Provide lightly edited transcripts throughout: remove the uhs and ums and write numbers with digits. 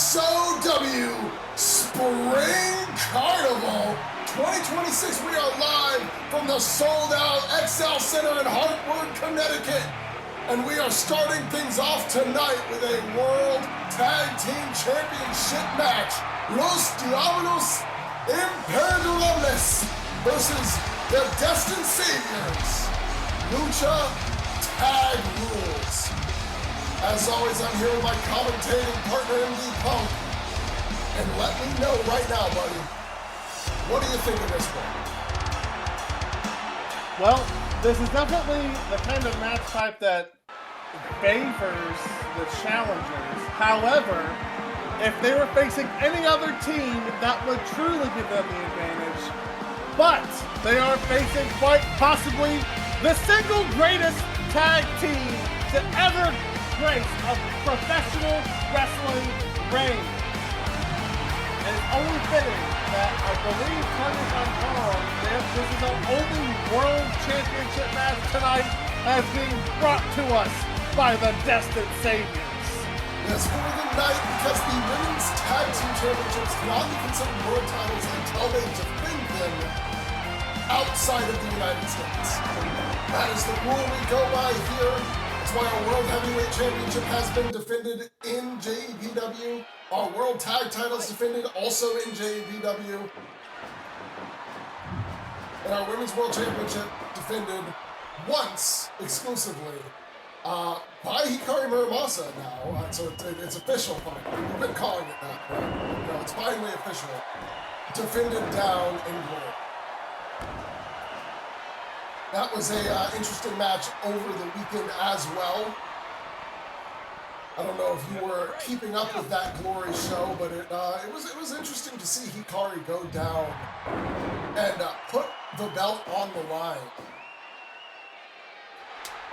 SOW Spring Carnival 2026. We are live from the sold-out XL Center in Hartford, Connecticut. And we are starting things off tonight with a World Tag Team Championship match. Los Diabolos Imperdonables versus the Destined Saviors. Lucha Tag Rules. As always, I'm here with my commentating partner, MD Punk. And let me know right now, buddy, what do you think of this one? Well, this is definitely the kind of match type that favors the challengers. However, if they were facing any other team, that would truly give them the advantage. But they are facing quite possibly the single greatest tag team to ever grace a professional wrestling ring. And it's only fitting that I believe, correct me if I'm wrong, this is our only World Championship match tonight as being brought to us by the Destined Saviors. Yes, for the night, because the Women's Tag Team Championships cannot be considered world titles until they defend them outside of the United States. That is the rule we go by here. That's why our World Heavyweight Championship has been defended in JEPW. Our World Tag titles defended also in JEPW. And our Women's World Championship defended once exclusively by Hikari Muramasa now. So it's official finally. We've been calling it that, but it's finally official. Defended down in glory. That was a interesting match over the weekend as well. I don't know if you were keeping up with that glory show, but it was interesting to see Hikari go down and put the belt on the line.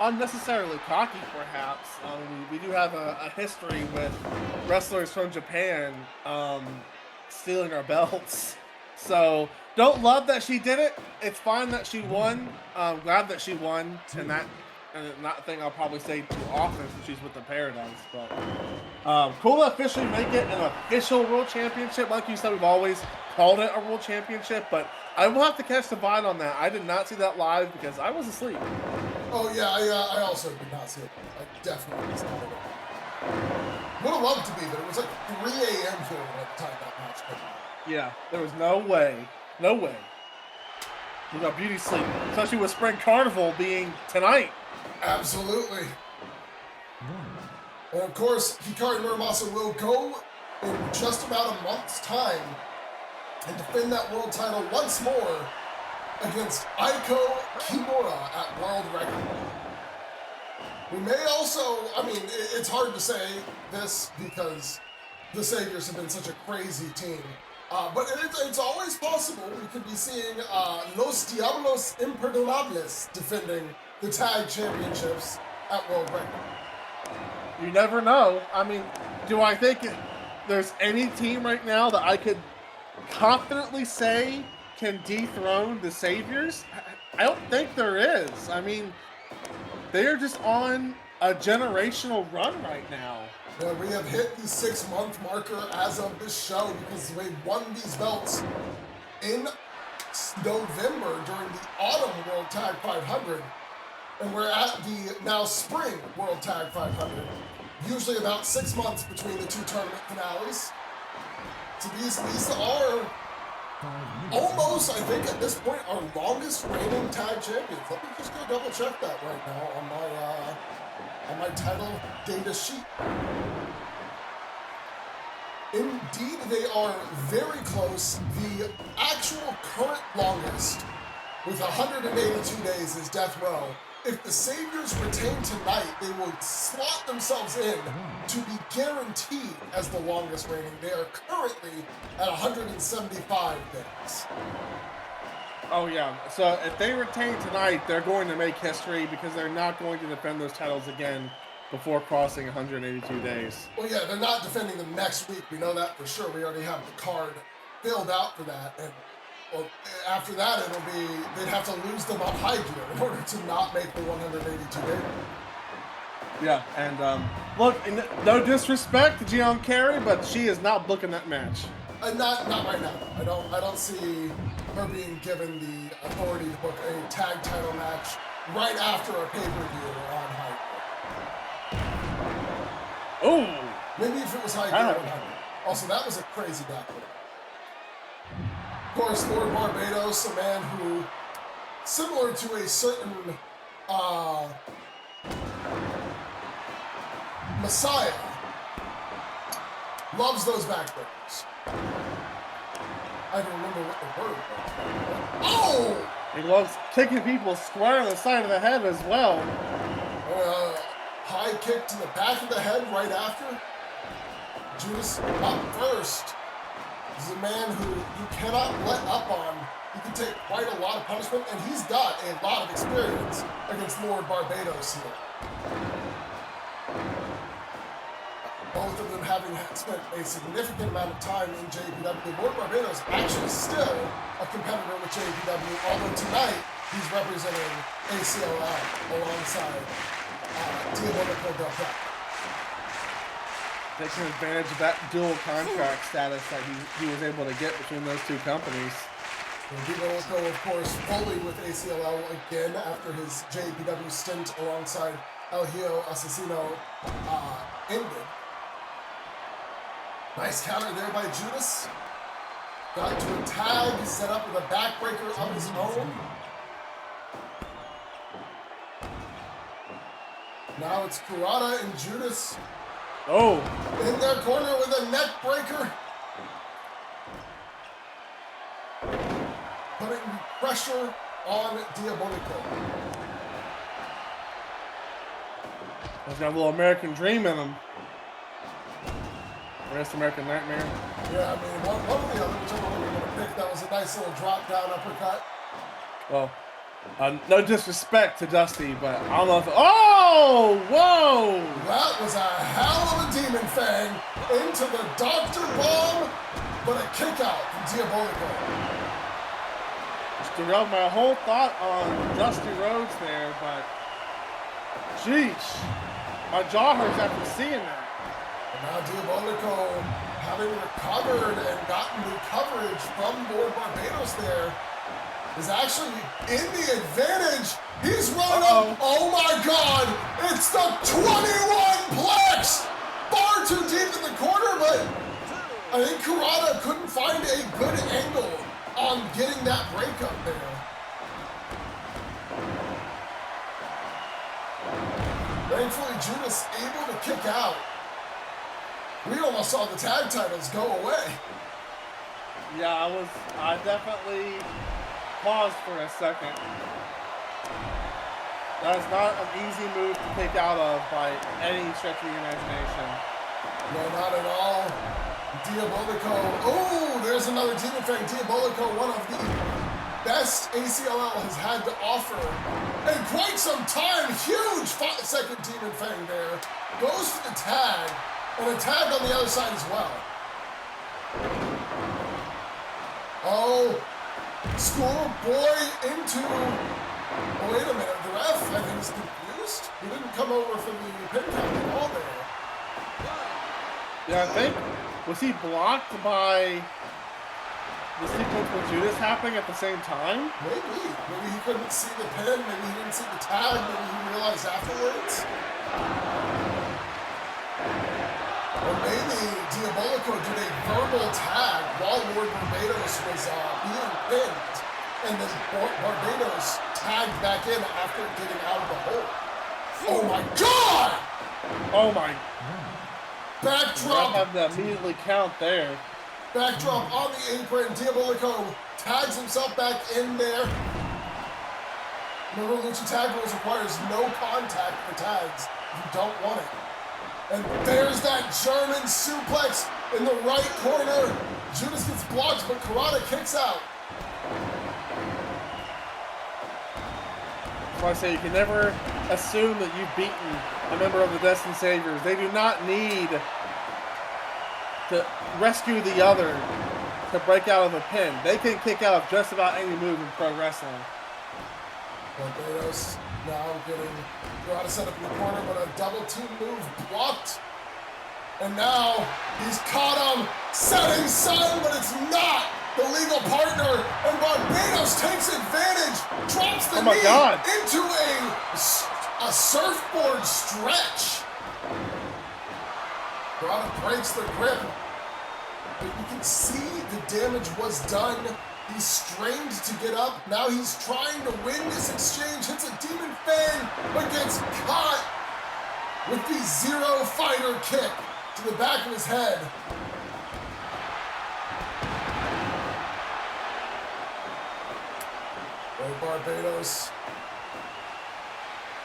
Unnecessarily cocky, perhaps. We do have a history with wrestlers from Japan stealing our belts. So, don't love that she did it. It's fine that she won. Glad that she won. And not a thing I'll probably say too often since she's with the Paradise. But cool to officially make it an official World Championship. Like you said, we've always called it a World Championship. But I will have to catch the vibe on that. I did not see that live because I was asleep. Oh, yeah, I also did not see it. I definitely was not at it. Would have loved to be, but it was like 3 a.m. here at the time that match came out. Yeah, there was no way. No way. We got beauty sleep, especially with Spring Carnival being tonight. Absolutely. And of course, Hikari Muramasa will go in just about a month's time and defend that world title once more against Aiko Kimura at World Record. We may also, it's hard to say this because the Saviors have been such a crazy team. But it's always possible we could be seeing Los Diabolos Imperdonables defending the tag championships at World Record. You never know. Do I think there's any team right now that I could confidently say can dethrone the Saviors? I don't think there is. They're just on a generational run right now. Yeah, we have hit the 6-month marker as of this show because we won these belts in November during the Autumn World Tag 500. And we're at the now Spring World Tag 500. Usually about 6 months between the two tournament finales. So these are almost, I think, at this point, our longest reigning tag champions. Let me just go double check that right now on my title data sheet. Indeed, they are very close. The actual current longest with 182 days is Death Row. If the Saviors retain tonight, they will slot themselves in to be guaranteed as the longest reigning. They are currently at 175 days. Oh, yeah. So if they retain tonight, they're going to make history because they're not going to defend those titles again before crossing 182 days. Well, yeah, they're not defending them next week. We know that for sure. We already have the card filled out for that. And well, after that, they'd have to lose them on high gear in order to not make the 182 day. Yeah, and look, no disrespect to Gion Carey, but she is not booking that match. Not right now. I don't see her being given the authority to book a tag title match right after a pay-per-view on Hype. Oh! Maybe if it was Hype on Hype. Also, that was a crazy backward. Of course, Lord Barbados, a man who, similar to a certain Messiah, loves those backbreakers. I don't remember what the word was. Oh! He loves kicking people square on the side of the head as well. High kick to the back of the head right after. Judas up first. This is a man who you cannot let up on. He can take quite a lot of punishment, and he's got a lot of experience against Lord Barbados here. Both of them having spent a significant amount of time in JPW. Lord Barbados actually still a competitor with JPW, although tonight he's representing ACLL alongside Diabolos. Taking advantage of that dual contract status that he was able to get between those two companies. Diabolos, of course, fully with ACLL again after his JPW stint alongside El Hijo Asesino ended. Nice counter there by Judas. Got to a tag, set up with a backbreaker of his own. Now it's Kurata and Judas. Oh! In their corner with a neck breaker. Putting pressure on Diabolico. He's got a little American dream in him. Rest American Nightmare. Yeah, I mean, one of the other, whichever one we're going to pick, that was a nice little drop down uppercut. Well, no disrespect to Dusty, but I don't know if... Oh! Whoa! That was a hell of a demon fang into the Dr. Bomb, but a kick out from Diabolico. Just derailed my whole thought on Dusty Rhodes there, but... Sheesh. My jaw hurts after seeing that. And now Diabolico, having recovered and gotten the coverage from Lord Barbados there, is actually in the advantage. He's running up. Oh my God! It's the 21-plex! Far too deep in the corner, but I think Kurata couldn't find a good angle on getting that breakup there. Thankfully, Judas able to kick out. We almost saw the tag titles go away. Yeah, I definitely paused for a second. That is not an easy move to take out of by any stretch of the imagination. No, not at all. Diabolico. Oh, there's another Demon Fang. Diabolico, one of the best ACLL has had to offer in quite some time. Huge 5-second Demon Fang there. Goes for the tag. And a tag on the other side as well. Oh, schoolboy into... Oh, wait a minute. The ref, I think, is confused. He didn't come over for the pin count at all there. Yeah, I think... Was he blocked by the sequence with Judas happening at the same time? Maybe. Maybe he couldn't see the pin. Maybe he didn't see the tag. Maybe he realized afterwards. Or maybe Diabolico did a verbal tag while Lord Barbados was being pinned, and then Barbados tagged back in after getting out of the hole. Oh my God! Oh my! Backdrop. I have to immediately count there. Backdrop on the apron. Diabolico tags himself back in there. Remember, Lucha tag rules requires no contact for tags if you don't want it. And there's that German suplex in the right corner. Judas gets blocked, but Kurata kicks out. That's why I say you can never assume that you've beaten a member of the Destined Saviors. They do not need to rescue the other to break out of a pin. They can kick out of just about any move in pro wrestling. Barbados Now getting Guerra set up in the corner, but a double team move blocked. And now he's caught him, setting sun, but it's not the legal partner. And Barbados takes advantage, drops the knee into a surfboard stretch. Guerra breaks the grip. But you can see the damage was done. He's strained to get up. Now he's trying to win this exchange. Hits a Demon Fang, but gets caught with the Zero Fighter kick to the back of his head. Barbados.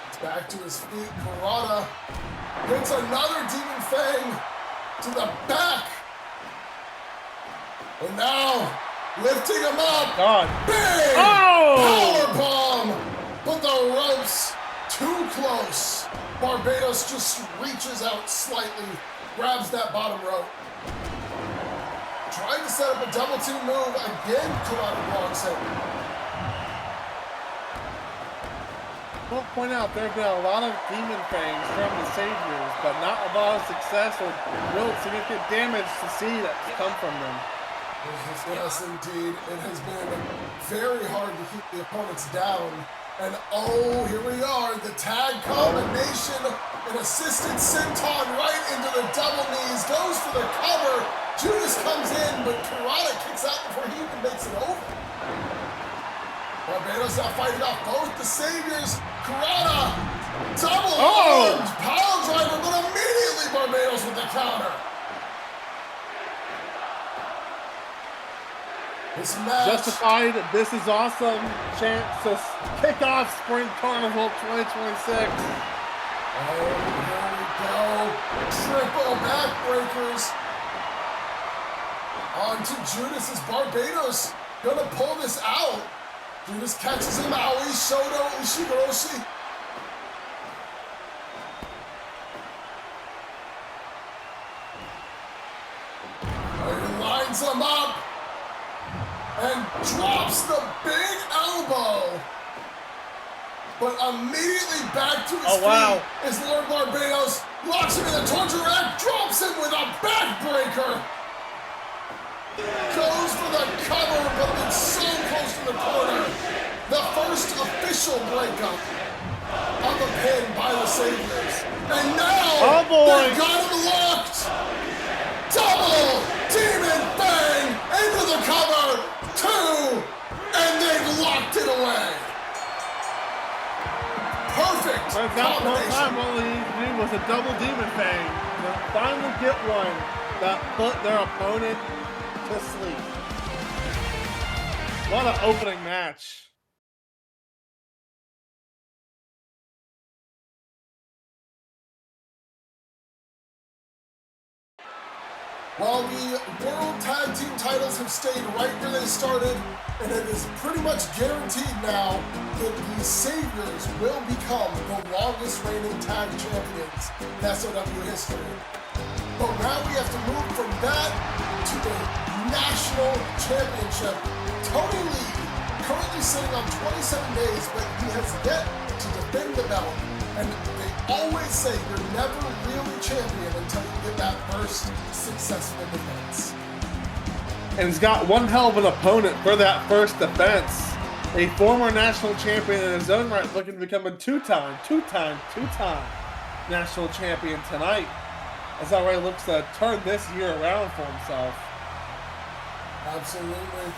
It's back to his feet. Karada hits another Demon Fang to the back. And now, lifting him up. Big power bomb. But the ropes too close. Barbados just reaches out slightly, grabs that bottom rope. Trying to set up a double team move. Again, Karada blocks him. I will point out there have been a lot of Demon Fangs from the Saviors, but not a lot of success or real significant damage to see that come from them. Yes, indeed. It has been very hard to keep the opponents down. And oh, here we are, the tag combination, an assisted senton right into the double knees, goes for the cover. Judas comes in, but Karada kicks out before he even makes it over. Barbados now fighting off both the Saviors. Karada, double armed power driver, but immediately Barbados with the counter. This match. Justified, this is awesome. Chance to kick off Spring Carnival 2026. Oh, here we go. Triple backbreakers. On to Judas as Barbados gonna pull this out. Judas catches him. Aoi, Shoto, Ushigoroshi. He lines him up. And drops the big elbow. But immediately back to his feet is Lord Barbados. Locks him in the torture rack, drops him with a backbreaker. Goes for the cover, but it's so close to the corner. The first official breakup of the pin by the Saviors. And now they've got him locked. Double Demon Bang into the cover. Two, and they've locked it away. Perfect combination. All he needed to do was a double Demon Fang to finally get one that put their opponent to sleep. What an opening match. Well, the World Tag Team titles have stayed right where they started, and it is pretty much guaranteed now that the Saviors will become the longest reigning tag champions in SOW history. But now we have to move from that to the National Championship. Tony Lee, currently sitting on 27 days, but he has yet to defend the belt. And they always say you're never really champion until you get that first successful defense. And he's got one hell of an opponent for that first defense. A former national champion in his own right, looking to become a two-time national champion tonight. As already looks to turn this year around for himself. Absolutely.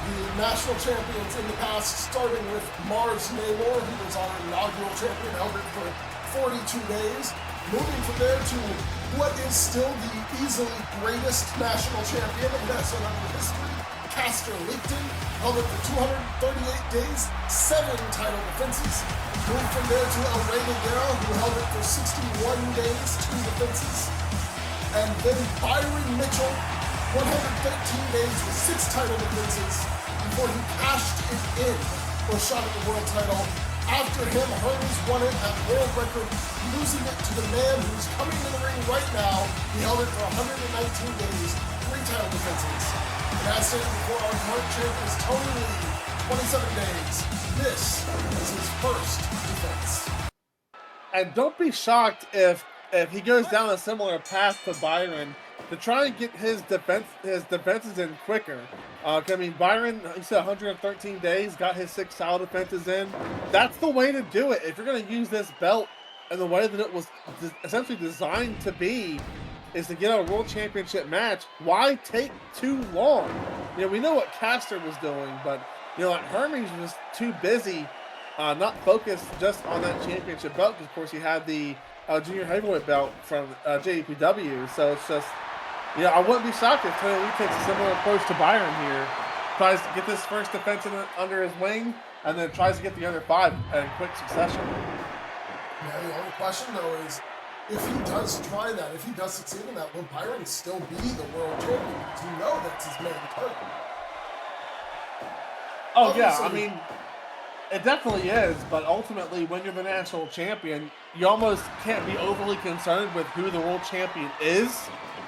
The national champions in the past, starting with Mars Namor, who was our inaugural champion, held it for 42 days. Moving from there to what is still the easily greatest national champion in SOW history, Caster Licton, held it for 238 days, 7 title defenses. Moved from there to Guerra, who held it for 61 days, 2 defenses. And then Byron Mitchell, 113 days with 6 title defenses before he cashed it in for a shot at the world title. After him, Hermes won it at world record, losing it to the man who's coming in the ring right now. He held it for 119 days, 3 title defenses. And as stated before, our current champion is Tony Lee, 27 days. This is his first defense. And don't be shocked if he goes down a similar path to Byron to try and get his defenses in quicker. I mean, Byron, he said 113 days, got his 6 title defenses in. That's the way to do it. If you're going to use this belt in the way that it was essentially designed to be, is to get a world championship match, why take too long? You know, we know what Caster was doing, but, you know, like Hermes was too busy, not focused just on that championship belt, because, of course, he had the junior heavyweight belt from JPW, so it's just, you know, I wouldn't be shocked if Tony Lee takes a similar approach to Byron here, tries to get this first defense under his wing, and then tries to get the other 5 in quick succession. Yeah, the only question, though, is if he does try that, if he does succeed in that, will Byron still be the world champion? Because you know that's his main target. Oh, obviously, yeah, I mean, it definitely is, but ultimately, when you're the national champion, you almost can't be overly concerned with who the world champion is.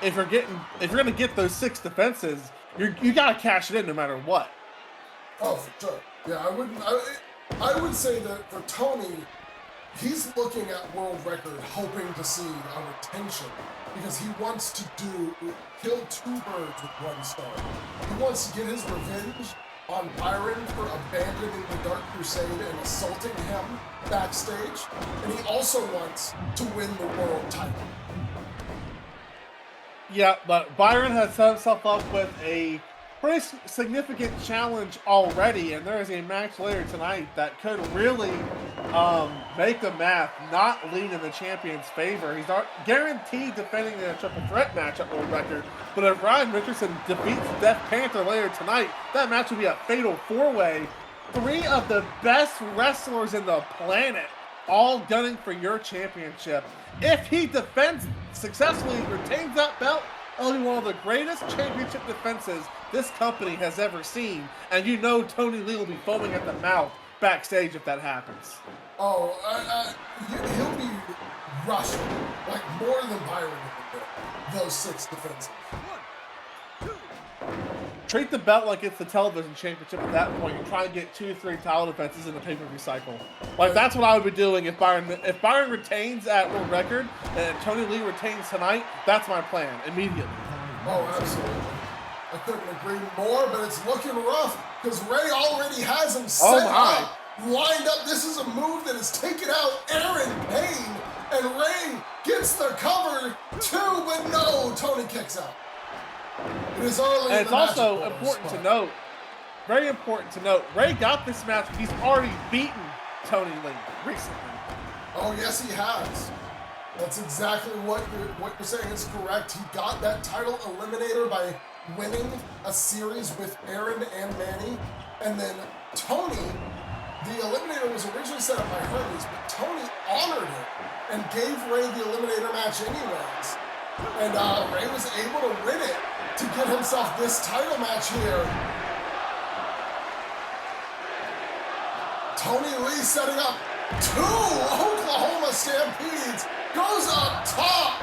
If you're going to get those 6 defenses, you got to cash it in no matter what. Oh, for sure. Yeah, I would say that for Tony, he's looking at world record, hoping to see a retention, because he wants to kill 2 birds with 1 stone. He wants to get his revenge on Byron for abandoning the Dark Crusade and assaulting him backstage, and he also wants to win the world title. Yeah, but Byron has set himself up with a pretty significant challenge already, and there is a match later tonight that could really make the math not lean in the champion's favor. He's not guaranteed defending in a triple threat match at world record, but if Ryan Richardson defeats Death Panther later tonight, that match will be a fatal 4-way. 3 of the best wrestlers in the planet, all gunning for your championship. If he defends successfully, retains that belt, it'll be one of the greatest championship defenses this company has ever seen. And you know Tony Lee will be foaming at the mouth backstage if that happens. Oh, he'll be rushing, like more than Byron would, those 6 defenses. Treat the belt like it's the television championship at that point. You try and get 2-3 title defenses in the pay-per-view cycle. Like, that's what I would be doing if Byron retains at world record and Tony Lee retains tonight. That's my plan immediately. Oh, absolutely. I couldn't agree more, but it's looking rough because Ray already has him set up, lined up. This is a move that has taken out Aaron Payne, and Ray gets the cover too, but no, Tony kicks out. It is early. And it's also important to note, very important to note, Ray got this match. He's already beaten Tony Lee recently. Oh, yes, he has. That's exactly what you're saying is correct. He got that title eliminator by winning a series with Aaron and Manny. And then Tony, the eliminator was originally set up by Hermes, but Tony honored it and gave Ray the eliminator match anyways. And Ray was able to win it to get himself this title match here. Tony Lee setting up 2 Oklahoma Stampedes, goes up top,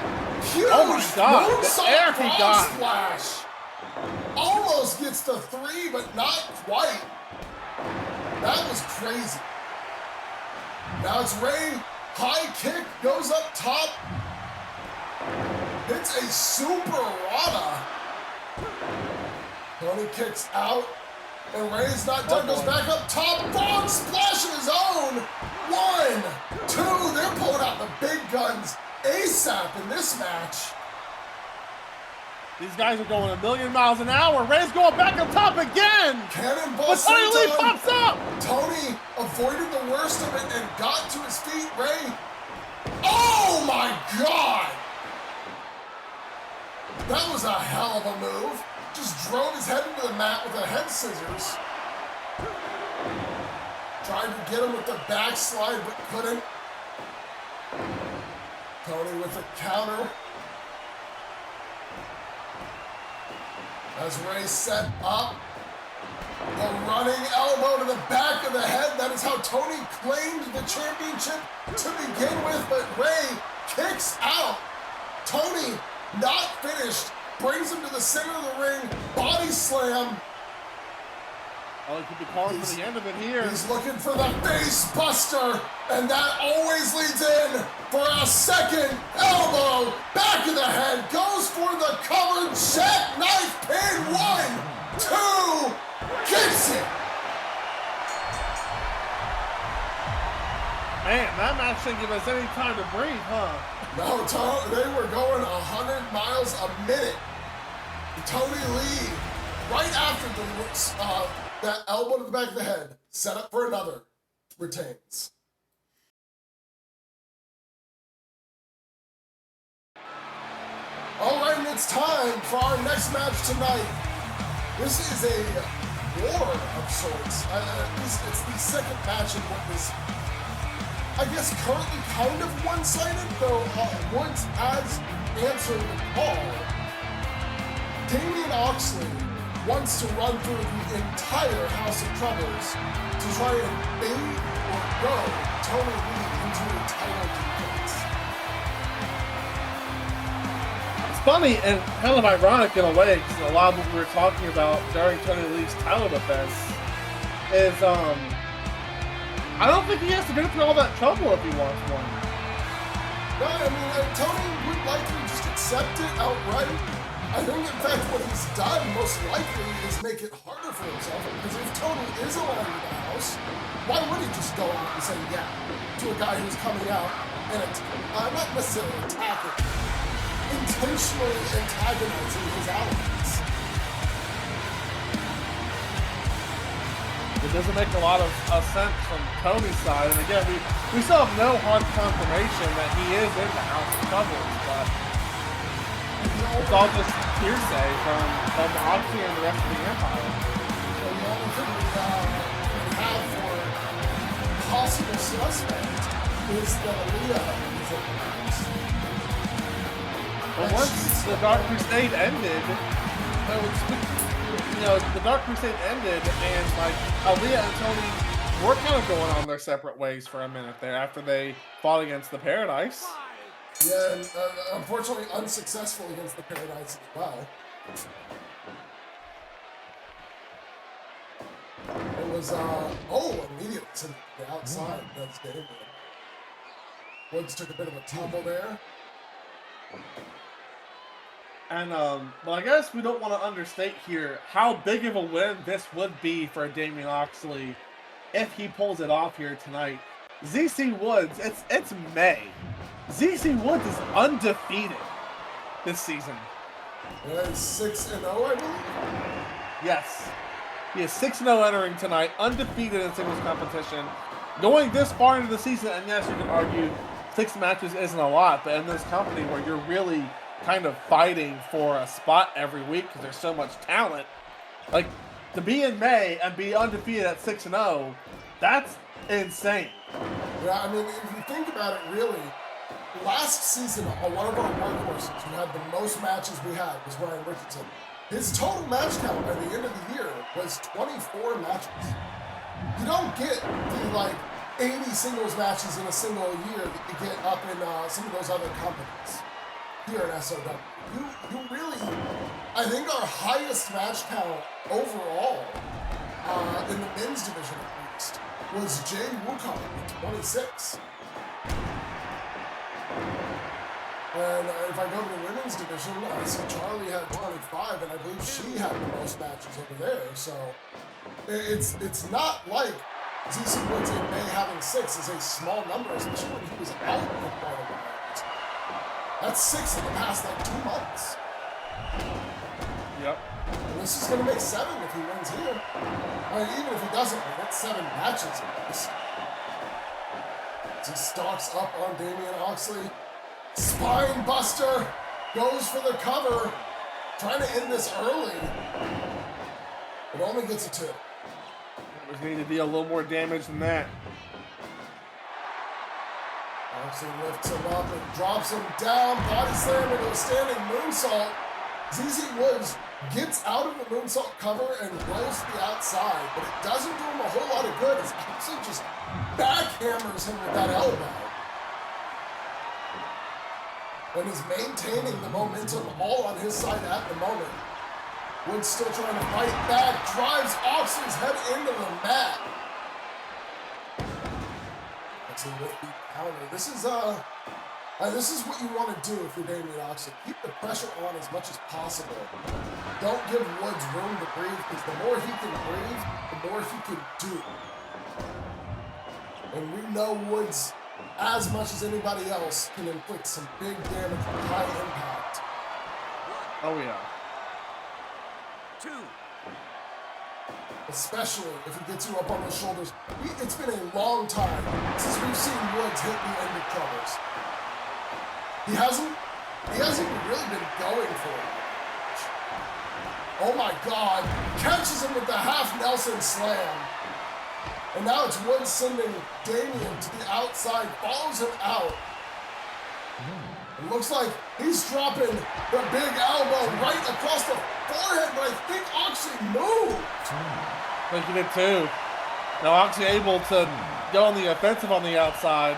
huge the air he got. Splash. Almost gets to 3, but not quite. That was crazy. Now it's Ray, high kick, goes up top, hits a super rana. Tony kicks out, and Ray's not done, goes back up top, frog splash of his own. 1, 2, they're pulling out the big guns ASAP in this match. These guys are going a million miles an hour. Ray's going back up top again. Cannonball. But Tony Lee pops up. Tony avoided the worst of it and got to his feet. Ray. Oh my God. That was a hell of a move. Just drove his head into the mat with a head scissors. Tried to get him with the backslide, but couldn't. Tony with a counter. As Ray set up, the running elbow to the back of the head. That is how Tony claimed the championship to begin with, but Ray kicks out. Tony, not finished, brings him to the center of the ring, body slam. Oh, he could be calling for the end of it here. He's looking for the face buster, and that always leads in for a second elbow. Back of the head, goes for the covered jackknife pin. 1, 2, gets it. Man, that match didn't give us any time to breathe, huh? No, they were going 100 miles a minute. Tony Lee, right after that elbow to the back of the head, set up for another, retains. All right, and it's time for our next match tonight. This is a war of sorts. It's the second match in what is, I guess, currently kind of one-sided, though Woods has answered the call. Damian Oxley wants to run through the entire House of Troubles to try and bait or go Tony Lee into a title defense. It's funny and kind of ironic in a way, because a lot of what we were talking about during Tony Lee's title defense is, I don't think he has to go through all that trouble if he wants one. No, I mean, Tony would likely just accept it outright. I think, in fact, what he's done most likely is make it harder for himself, because if Tony is aligned with the house, why would he just go out and say yeah to a guy who's coming out and not necessarily attacking, intentionally antagonizing his allies? It doesn't make a lot of sense from Tony's side, and again, we still have no hard confirmation that he is in the House of Troubles, but it's all just hearsay from Oxley and the rest of the Empire. So the only thing we have for possible suspect is that Aaliyah is at the house. But once the Dark Crusade ended, the Dark Crusade ended, and like Aaliyah and Tony were kind of going on their separate ways for a minute there after they fought against the Paradise. Yeah, and unfortunately unsuccessful against the Paradise as well. It was, immediately to the outside. That's David. Woods took a bit of a tumble there. And, but I guess we don't want to understate here how big of a win this would be for Damian Oxley if he pulls it off here tonight. ZC Woods, it's May. ZC Woods is undefeated this season. Yeah, he's 6-0, I believe. Yes. He is 6-0 entering tonight, undefeated in singles competition. Going this far into the season, and yes, you can argue 6 matches isn't a lot, but in this company where you're really kind of fighting for a spot every week because there's so much talent, like, to be in May and be undefeated at 6-0, that's insane. Yeah, I mean, if you think about it, really, last season, one of our workhorses who had the most matches we had was Ryan Richardson. His total match count by the end of the year was 24 matches. You don't get the, 80 singles matches in a single year that you get up in some of those other companies here at SOW. You really, I think our highest match count overall in the men's division at least was Jay Wukong with 26. And if I go to the women's division, I see Charlie had 25, and I believe she had the most matches over there. So it's not like ZC Woods in May having 6 is a small number, especially when he was out for quite a while. That's 6 in the past 2 months. Yep. And this is going to make 7 if he wins here. I mean, even if he doesn't win, it's 7 matches at least. As he stalks up on Damian Oxley. Spine buster, goes for the cover, trying to end this early. It only gets a 2. We need to deal a little more damage than that. Oxley lifts him up and drops him down, body slam into a standing moonsault. ZZ Woods gets out of the moonsault cover and rolls to the outside, but it doesn't do him a whole lot of good as Oxley just backhammers him with that elbow. And is maintaining the momentum all on his side at the moment. Woods still trying to fight back, drives Oxley's head into the mat. Oxley with the counter. This is what you want to do if you're Damian Oxley. Keep the pressure on as much as possible. Don't give Woods room to breathe, because the more he can breathe, the more he can do. And we know Woods, as much as anybody else, can inflict some big damage with high impact. Oh yeah. 2. Especially if he gets you up on the shoulders. It's been a long time since we've seen Woods hit the end of troubles. He hasn't really been going for it. Oh my God, catches him with the half Nelson slam. And now it's Woods sending Damian to the outside, follows him out. It looks like he's dropping the big elbow right across the forehead, but I think Oxley moved. I think he did too. Now Oxley able to go on the offensive on the outside.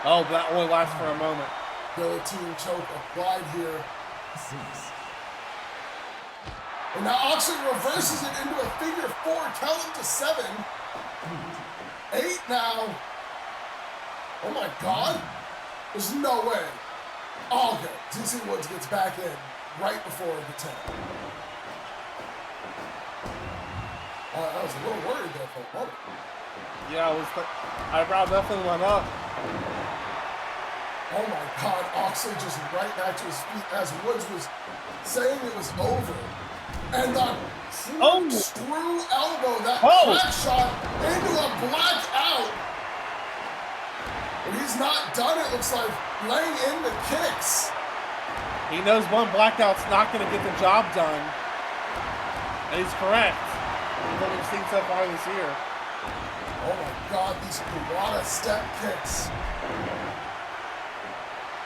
Oh, but that only lasts for a moment. Guillotine choke applied here. And now Oxley reverses it into a figure 4, count him to 7. 8 now. Oh my God. There's no way. Oh, okay. TC Woods gets back in right before the 10. I was a little worried there for a moment. Yeah, eyebrow definitely went up. Oh my God, Oxley just right back to his feet as Woods was saying it was over. And the screw elbow, that crack shot into a blackout. But he's not done, it looks like, laying in the kicks. He knows one blackout's not going to get the job done. And he's correct. What we've seen so far this year. Oh my God, these Guerra step kicks.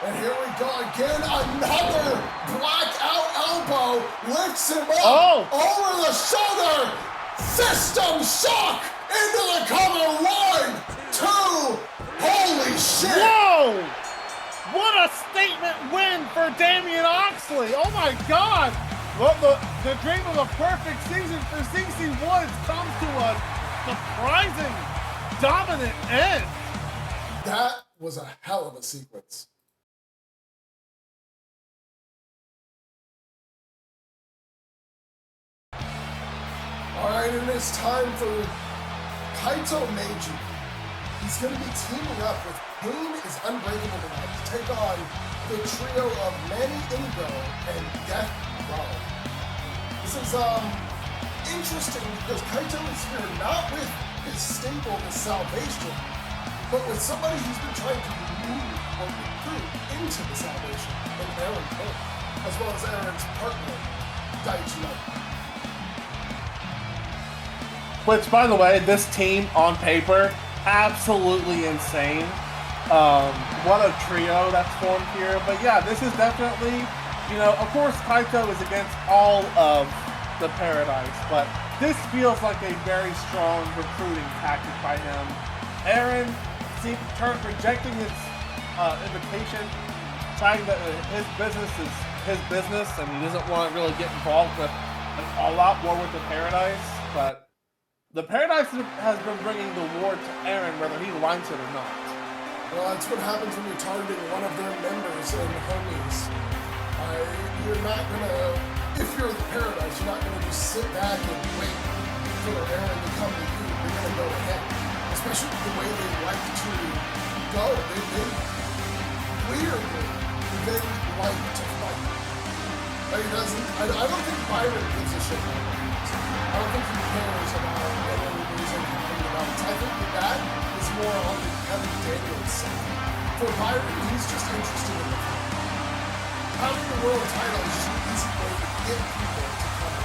And here we go again, another blackout elbow, lifts him up, over the shoulder, system shock, into the cover, 1, 2, holy shit! Whoa! What a statement win for Damian Oxley, oh my God! Well, the dream of a perfect season for CC Woods comes to a surprising, dominant end. That was a hell of a sequence. All right, and it's time for Kaito Meiji. He's going to be teaming up with Payne is Unbreakable tonight to take on the trio of Manny, Inigo, and Diabolos. This is interesting because Kaito is here not with his stable, the Salvation, but with somebody who's been trying to move or recruit into the Salvation, and Aaron Payne, as well as Aaron's partner, Daichi Knight. Which, by the way, this team on paper, absolutely insane. What a trio that's formed here. But yeah, this is definitely, of course, Kaito is against all of the Paradise, but this feels like a very strong recruiting tactic by him. Aaron rejecting his invitation, saying that his business is his business and he doesn't want to really get involved with an all-out war with the Paradise, but the Paradise has been bringing the war to Aaron, whether he likes it or not. Well, that's what happens when you're targeting one of their members and homies. You're not gonna, if you're the Paradise, you're not gonna just sit back and wait for Aaron to come to you. You're gonna go ahead, especially the way they like to go. They weirdly like to fight. I don't think Byron gives a shit about it. I don't think he cares about winning, losing, complaining about it. I think that is more on the Kevin Daniels side. For Byron, he's just interested in the fight. Having the world title is just an easy way to get people to come in.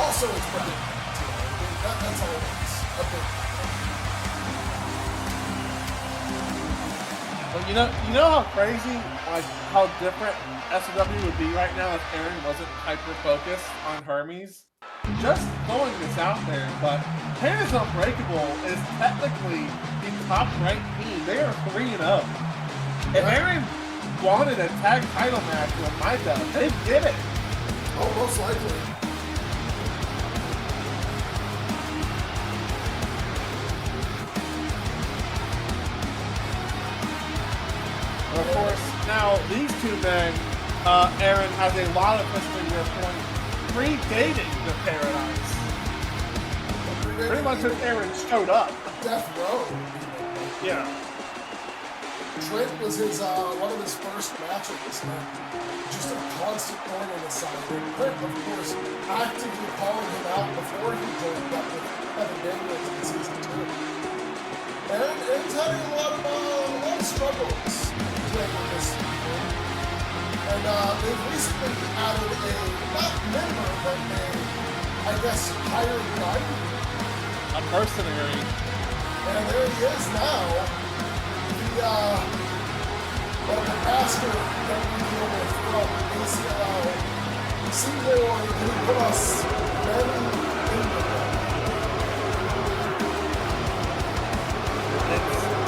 Also, it's brand new. That's all it is. A big But you know how crazy, like how different SOW would be right now if Aaron wasn't hyper-focused on Hermes? Just throwing this out there, but Payne is Unbreakable is technically the top-ranked team. They are 3-0. If Aaron wanted a tag title match with Maito. They did it. Oh, most likely. And of course, now these two men, Aaron has a lot of fiscal year points predating the Paradise. Pretty much since Aaron showed up. Death Row. Yeah. Trent was his one of his first matches, and just a constant thorn in his side. And Trent, of course, actively calling him out before he joined up with Evan Daniels in season 2. Aaron's having a lot of struggles playing with this season. And they've recently added a, not member, but a, I guess, hired gun. A mercenary. And there he is now. One of the master that we deal with from ACL, Seymour, Diabolos, Manny, Inigo.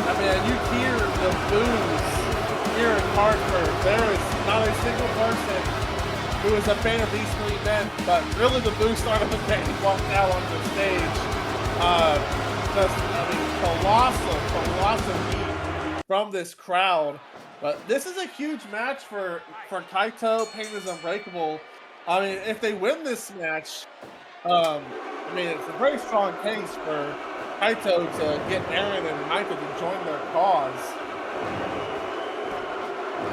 I mean, you hear the boos here in Hartford. There is not a single person who is a fan of these three men, but really the boos started when Manny walked out on the stage. Colossal heat from this crowd. But this is a huge match for Kaito. Payne is Unbreakable. I mean, if they win this match, I mean, it's a very strong case for Kaito to get Aaron and Maito to join their cause.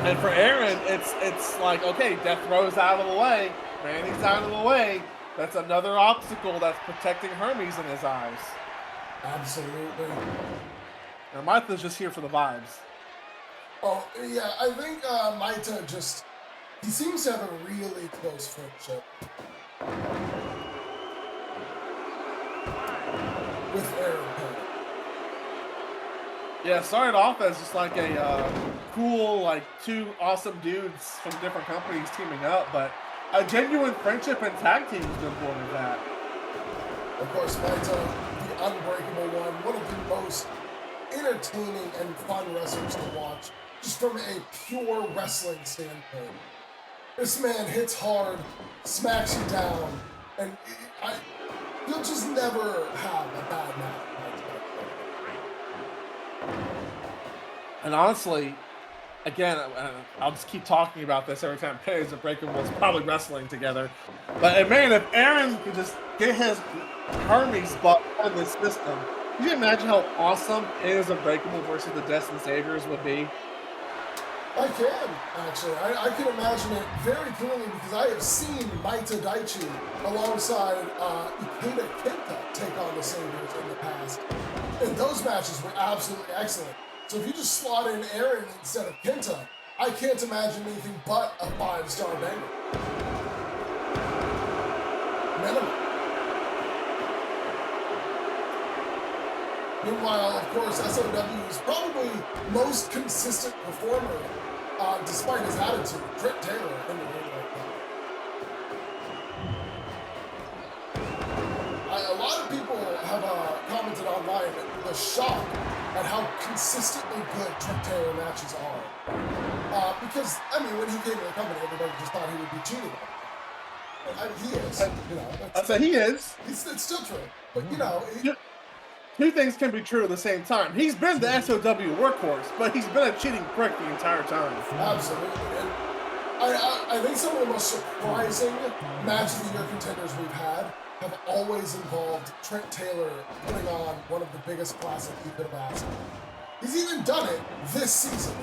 And for Aaron, it's like, okay, Death Row's out of the way, Manny's out of the way. That's another obstacle that's protecting Hermes in his eyes. Absolutely. And Maito's just here for the vibes. Oh, yeah, I think Maito just, he seems to have a really close friendship with Aaron Payne. Yeah, started off as just like a cool, like two awesome dudes from different companies teaming up, but a genuine friendship and tag team's been born of that. Of course, Maito, the Unbreakable one of the most entertaining and fun wrestlers to watch, just from a pure wrestling standpoint. This man hits hard, smacks you down, and you'll just never have a bad match. And honestly, again, I'll just keep talking about this every time Payne and Unbreakable is probably wrestling together. But man, if Aaron could just get his Hermes butt out of this system, can you imagine how awesome Payne and Unbreakable versus the Destined Saviors would be? I can, actually. I can imagine it very clearly because I have seen Maito Daichi alongside Ikeda Kenta take on the Saviors in the past. And those matches were absolutely excellent. So if you just slot in Aaron instead of Kenta, I can't imagine anything but a 5-star banger. Minimum. Meanwhile, of course, SOW is probably most consistent performer, despite his attitude. Trent Taylor in the ring right now. A lot of people have commented online the shock at how consistently good Trent Taylor matches are. Because, I mean, when he came to the company, everybody just thought he would be cheating on him. He is. You know, So he is. It's still true. But, you know... Two things can be true at the same time. He's been the SOW workhorse, but he's been a cheating prick the entire time. Absolutely. And I think some of the most surprising match of the year contenders we've had have always involved Trent Taylor putting on one of the biggest classics he could have asked. He's even done it this season.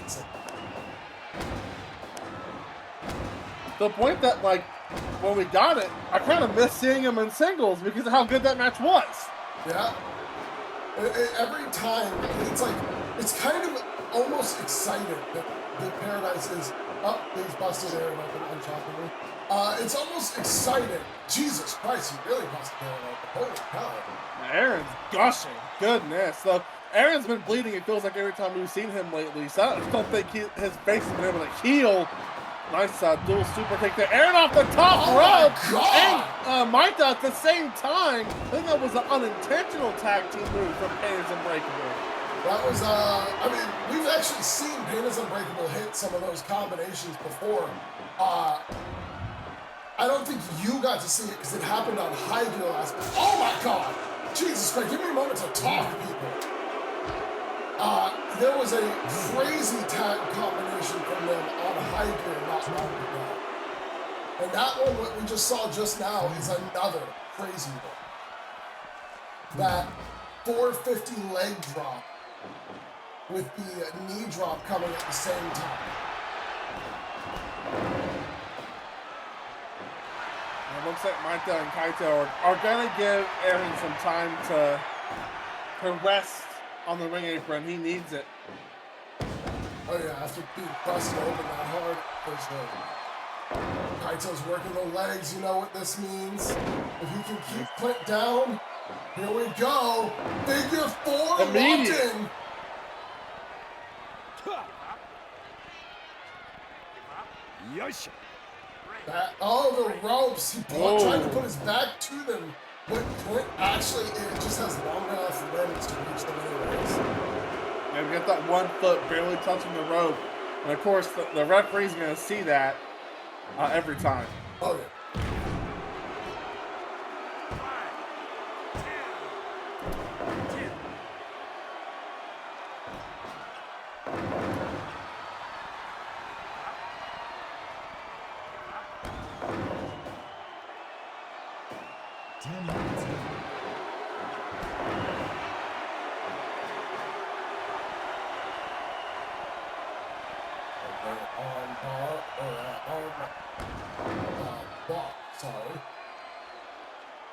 To the point that, like, when we got it, I kind of missed seeing him in singles because of how good that match was. Yeah. Every time, it's like, it's kind of almost exciting that the Paradise is up, he's busted Aaron open unshockingly. It's almost exciting. Jesus Christ, he really busted Aaron open. Holy cow. Aaron's gushing. Goodness. So, Aaron's been bleeding, it feels like, every time we've seen him lately. So I just don't think his face has been able to heal. Nice dual super kick there. Aaron off the top rope. And Maito at the same time. I think that was an unintentional tag team move from Payne and Unbreakable. That was, I mean, we've actually seen Payne's Unbreakable hit some of those combinations before. I don't think you got to see it because it happened on High Gear last. Oh my God! Jesus Christ, give me a moment to talk, people. There was a crazy tag combination from them on High Gear not long ago. And that one, what we just saw just now, is another crazy one. That 450 leg drop with the knee drop coming at the same time. It looks like Maito and Kaito are going to give Aaron some time to rest on the ring apron. He needs it. Oh yeah, after being busted open that hard, for sure. Kaito's working the legs, you know what this means. If he can keep Clint down, here we go. Figure 4 locked in. Oh, the ropes. He tried to put his back to them, but Clint actually, it just has long enough limbs to reach them anyways. And we got that 1 foot barely touching the rope. And of course, the referee's going to see that every time. Oh, yeah.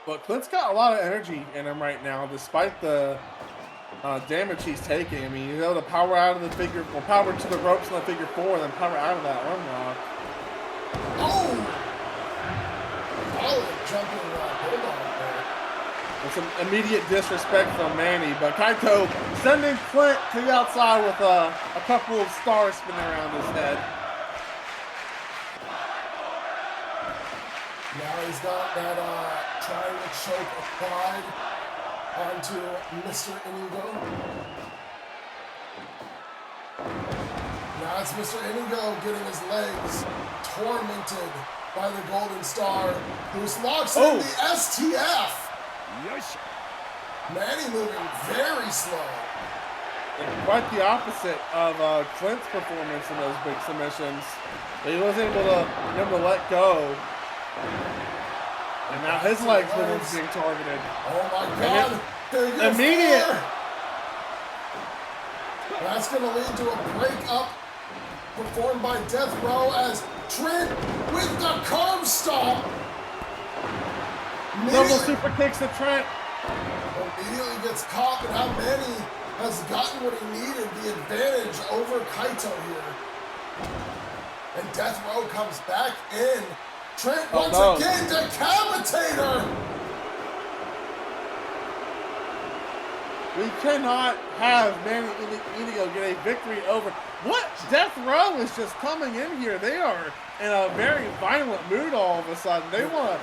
But Clint's got a lot of energy in him right now, despite the damage he's taking. I mean, he's able to power out of the figure, or power to the ropes in the figure 4, and then power out of that arm lock. Oh! Solid jumping bulldog there. With some immediate disrespect from Manny, but Kaito sending Clint to the outside with a couple of stars spinning around his head. Now he's got that trying to choke applied onto Mr. Inigo. Now it's Mr. Inigo getting his legs tormented by the Golden Star, who locks in the STF. Manny moving very slow. And quite the opposite of Clint's performance in those big submissions. He was able to let go. And now his legs are being targeted. Oh my God! Immediate! That's going to lead to a breakup performed by Death Row as Trent with the curb stomp. Double super kicks to Trent. Immediately gets caught, but now Manny has gotten what he needed, the advantage over Kaito here. And Death Row comes back in. Trent once again, decapitator! We cannot have Manny Inigo get a victory over. What? Death Row is just coming in here. They are in a very violent mood all of a sudden. They want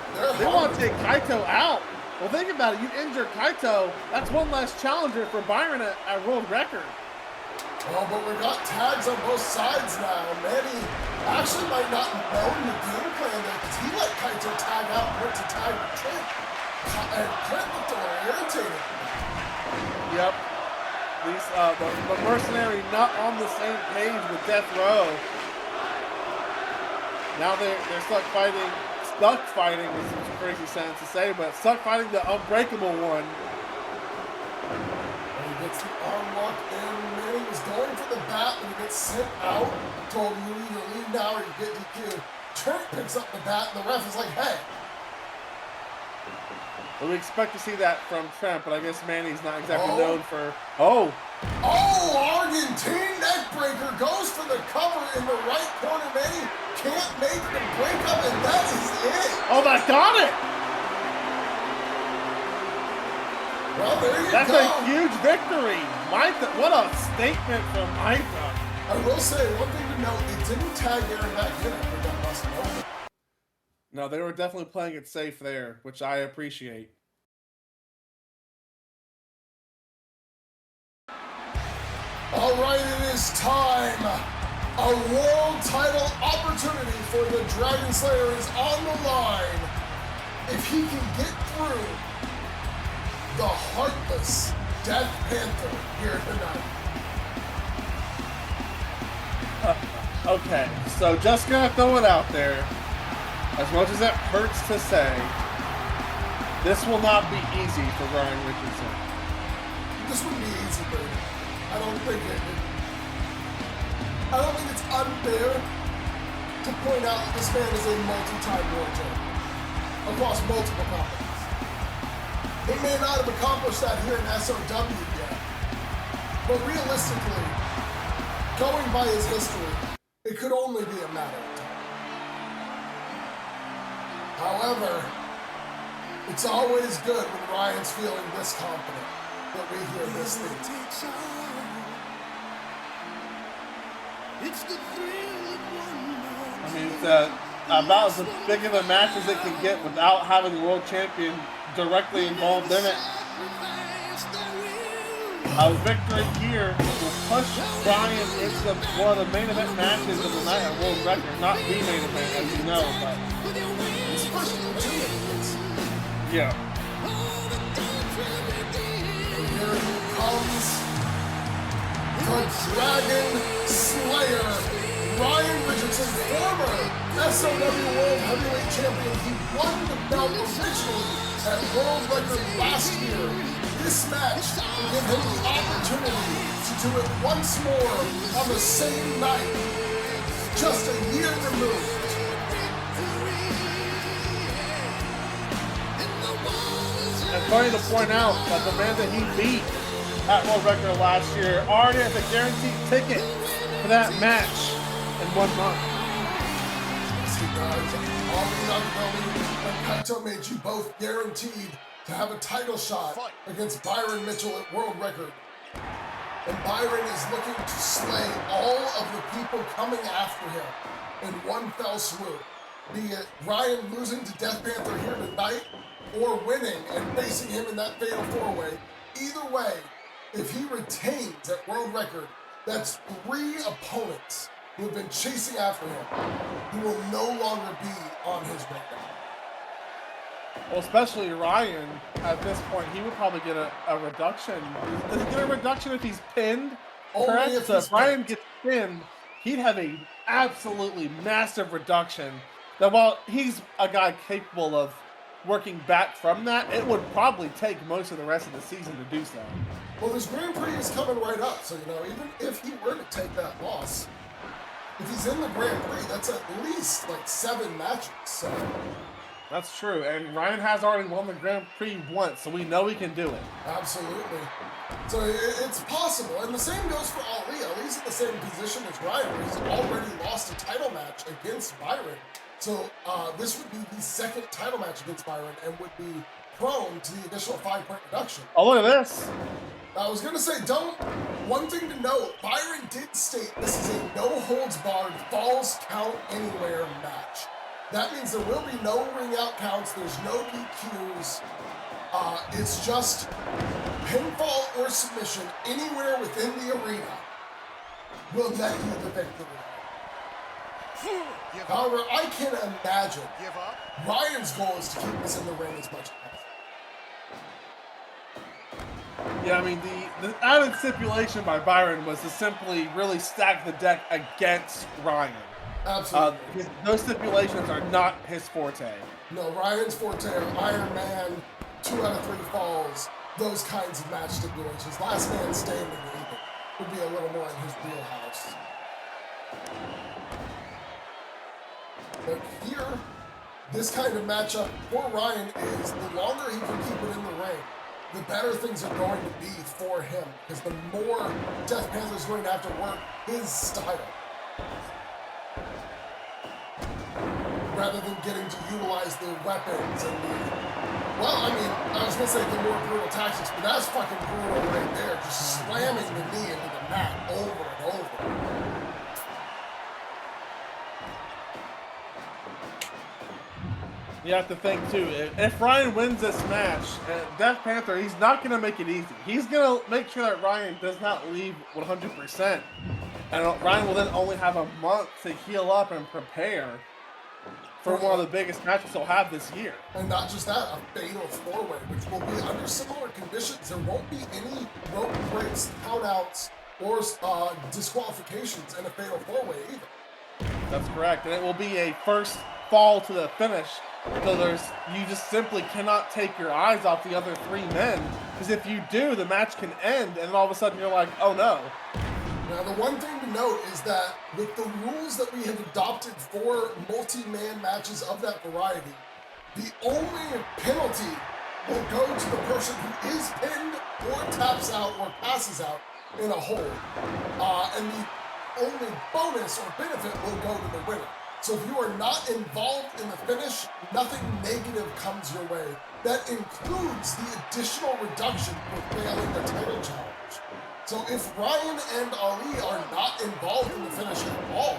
to take Kaito out. Well, think about it. You injure Kaito, that's one less challenger for Byron at world record. Well, but we got tags on both sides now. Manny actually might not know the game plan there because he let Kaito tag out and went to tag Trent. And Trent looked a little irritated. Yep. These the mercenary not on the same page with Death Row. Now they're stuck fighting is a crazy sentence to say, but stuck fighting the Unbreakable one. And he gets the arm lock in. Manny was going for the bat when he gets sent out. Told him you either leave now or you get DQ. Trent picks up the bat and the ref is like, hey. Well, we expect to see that from Trent, but I guess Manny's not exactly known for. Oh, Argentine neckbreaker goes for the cover in the right corner. Manny can't make the breakup, and that is it. Oh, that got it. Well, there you go. That's a huge victory. Maito, what a statement from Maito. I will say, one thing to note, they didn't tag Aaron back in after that busted open. No, they were definitely playing it safe there, which I appreciate. All right, it is time. A world title opportunity for the Dragon Slayer is on the line. If he can get through the heartless Death Panther here tonight. Okay, so just gonna throw it out there. As much as it hurts to say, this will not be easy for Ryan Richardson. This wouldn't be easy, baby. I don't think it's unfair to point out that this man is a multi-time world champion across multiple companies. He may not have accomplished that here in SOW yet, but realistically, going by his history, it could only be a matter of time. However, it's always good when Ryan's feeling this confident that we hear this thing. I mean, it's about as big of a match as it can get without having the world champion directly involved in it. A victory here will push Ryan into one of the main event matches of the night at World Record. Not the main event, as you know, but He's pushed him to it. yeah. And here comes the Dragon Slayer, Ryan Richardson, former SOW World Heavyweight Champion. He won the belt originally at World Record last year. This match will give him the opportunity to do it once more on the same night, just a year removed. And funny to point out that the man that he beat at World Record last year already has a guaranteed ticket for that match in 1 month. Yes, he does. And Kaito Meiji both guaranteed to have a title shot against Byron Mitchell at World Record. And Byron is looking to slay all of the people coming after him in one fell swoop. Be it Ryan losing to Death Panther here tonight, or winning and facing him in that fatal four-way. Either way, if he retains at World Record, that's 3 opponents who have been chasing after him. He will no longer be on his radar. Well, especially Ryan, at this point, he would probably get a reduction. Does he get a reduction if he's pinned? Only Correct? if So he's if Ryan pinned. gets pinned, he'd have a absolutely massive reduction. That while he's a guy capable of working back from that, it would probably take most of the rest of the season to do so. Well, this Grand Prix is coming right up, so even if he were to take that loss, if he's in the Grand Prix, that's at least like 7 matches. So That's true, and Ryan has already won the Grand Prix once, so we know he can do it. absolutely. So it's possible, and the same goes for Ali. Ali's in the same position as Ryan, where he's already lost a title match against Byron. So this would be the second title match against Byron and would be prone to the additional 5-point reduction. Oh, look at this. I was going to say, one thing to note, Byron did state this is a no-holds-barred, falls count anywhere match. That means there will be no ring-out counts, there's no DQs, it's just pinfall or submission anywhere within the arena will net you the victory. However, I can imagine Ryan's goal is to keep this in the ring as much as possible. Yeah, I mean, the added stipulation by Byron was to simply really stack the deck against Ryan. Absolutely. Those stipulations are not his forte. No, Ryan's forte are Iron Man, 2 out of 3 falls, those kinds of match stipulations. Last man standing even would be a little more in his wheelhouse. But here, this kind of matchup for Ryan is the longer he can keep it in the ring, the better things are going to be for him. Because the more Death Panther's going to have to work his style, rather than getting to utilize the weapons and I was going to say the more brutal tactics, but that's fucking brutal right there. Just slamming the knee into the mat over and over. You have to think too, if Ryan wins this match, Death Panther, he's not going to make it easy. He's going to make sure that Ryan does not leave 100%. And Ryan will then only have a month to heal up and prepare for one of the biggest matches he'll have this year. And not just that, a fatal four-way, which will be under similar conditions. There won't be any rope breaks, countouts, or disqualifications in a fatal four-way either. That's correct, and it will be a first fall to the finish. So you just simply cannot take your eyes off the other three men, because if you do, the match can end, and then all of a sudden you're like, oh no. Now, the one thing to note is that with the rules that we have adopted for multi-man matches of that variety, the only penalty will go to the person who is pinned or taps out or passes out in a hold. And the only bonus or benefit will go to the winner. So if you are not involved in the finish, nothing negative comes your way. That includes the additional reduction for failing the title challenge. So if Ryan and Ali are not involved in the finish at all,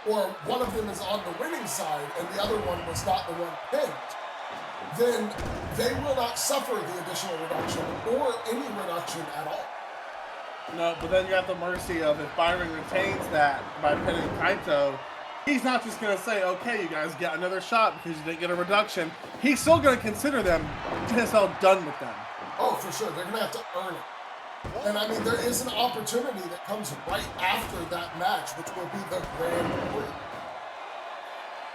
or one of them is on the winning side and the other one was not the one pinned, then they will not suffer the additional reduction or any reduction at all. No, but then you have the mercy of if Byron retains that by pinning Kaito, he's not just going to say, okay, you guys get another shot because you didn't get a reduction. He's still going to consider them just all done with them. Oh, for sure. They're going to have to earn it. And I mean, there is an opportunity that comes right after that match, which will be the Grand Prix.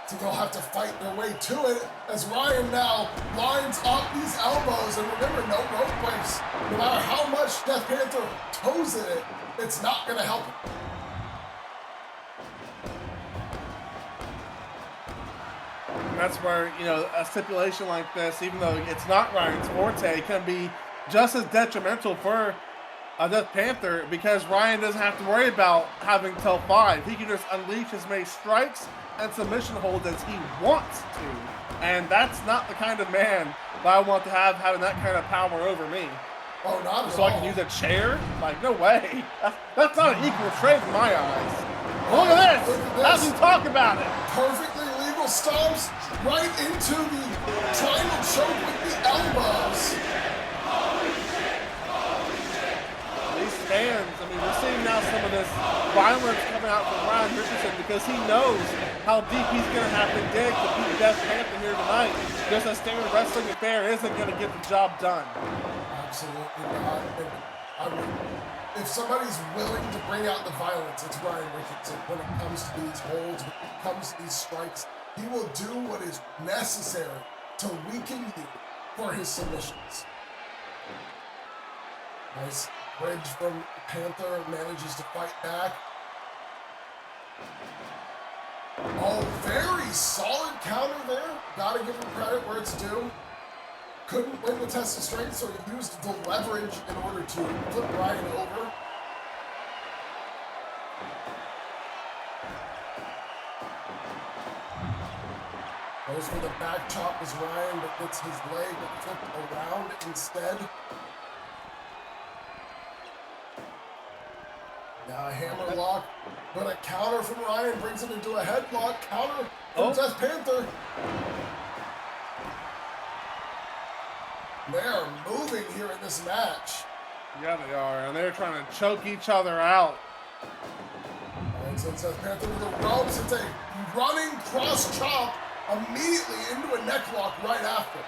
So they'll have to fight their way to it as Ryan now lines up these elbows. And remember, no rope breaks. No matter how much Death Panther toes in it, it's not going to help him. And that's where, you know, a stipulation like this, even though it's not Ryan's forte, can be just as detrimental for Death Panther, because Ryan doesn't have to worry about having till 5. He can just unleash as many strikes and submission holds as he wants to. And that's not the kind of man that I want to have having that kind of power over me. Oh, not at so all. I can use a chair? Like, no way. That's not an equal trade in my eyes. Look at this! How's he talk about it? Perfectly legal stomps right into the triangle choke with the elbows. These fans, I mean, we're seeing now some of this violence coming out from Ryan Richardson because he knows how deep he's going to have to dig to beat Death Panther here tonight. Just a standard wrestling affair isn't going to get the job done. Absolutely not. If somebody's willing to bring out the violence, it's Ryan Richardson. When it comes to these holds, when it comes to these strikes, he will do what is necessary to weaken you for his submissions. Nice bridge from Panther, manages to fight back. Oh, very solid counter there. Gotta give him credit where it's due. Couldn't win the test of strength, so he used the leverage in order to flip Ryan over. Goes for the back chop as Ryan, but gets his leg flipped around instead. Now a hammer lock, but a counter from Ryan brings him into a headlock. Counter from Death Panther. They are moving here in this match. Yeah, they are, and they're trying to choke each other out. And so Death Panther with the ropes. It's a running cross chop immediately into a neck lock right after.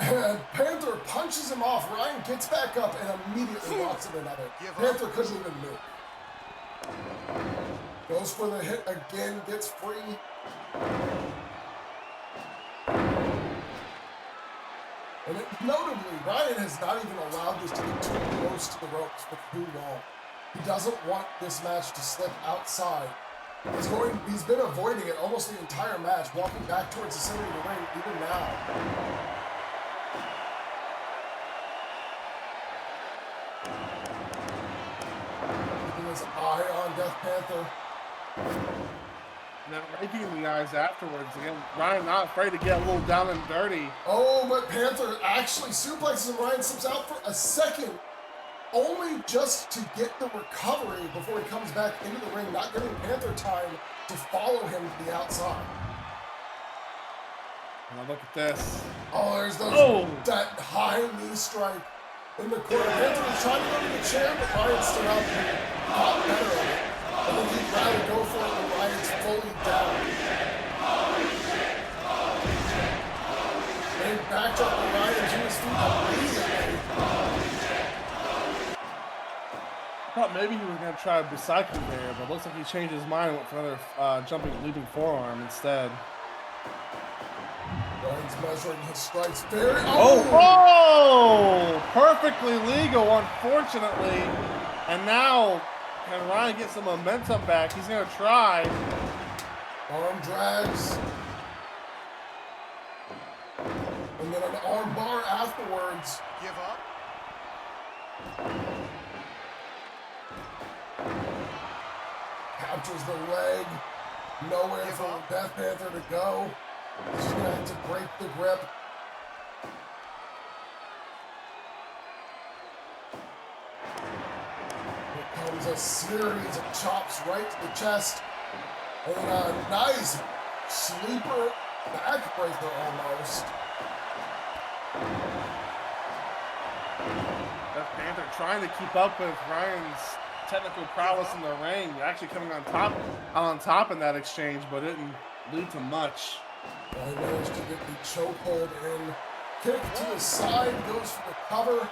And Panther punches him off. Ryan gets back up and immediately locks in another. Panther couldn't even move. Goes for the hit again, gets free. And notably, Ryan has not even allowed this to get too close to the ropes for too long. He doesn't want this match to slip outside. He's been avoiding it almost the entire match, walking back towards the center of the ring even now. Keeping his eye on Death Panther. Now, raking the eyes afterwards. Again, Ryan not afraid to get a little down and dirty. Oh, but Panther actually suplexes him. Ryan slips out for a second. only just to get the recovery before he comes back into the ring, not giving Panther time to follow him to the outside. Now look at this. Oh, there's that high knee strike in the corner. Panther was trying to go to the chair, but Ryan stood up and got better at it. And then he'd rather go for it when Ryan's fully down. They backed up the Ryan to his feet immediately. I thought maybe he was going to try a Bisaiki there, but looks like he changed his mind and went for another jumping, leaping forearm instead. Ryan's measuring his strikes very... Oh! Perfectly legal, unfortunately. And now, can Ryan get some momentum back? He's going to try. Arm drags. And then an arm bar afterwards. Give up. Captures the leg. Nowhere for Death Panther to go. He's just going to have to break the grip. Here comes a series of chops right to the chest. And then a nice sleeper backbreaker almost. Death Panther trying to keep up with Ryan's technical prowess in the ring. Actually coming on top in that exchange, but didn't lead to much. Ryan managed to get the chokehold in. Kick to the side, goes for the cover.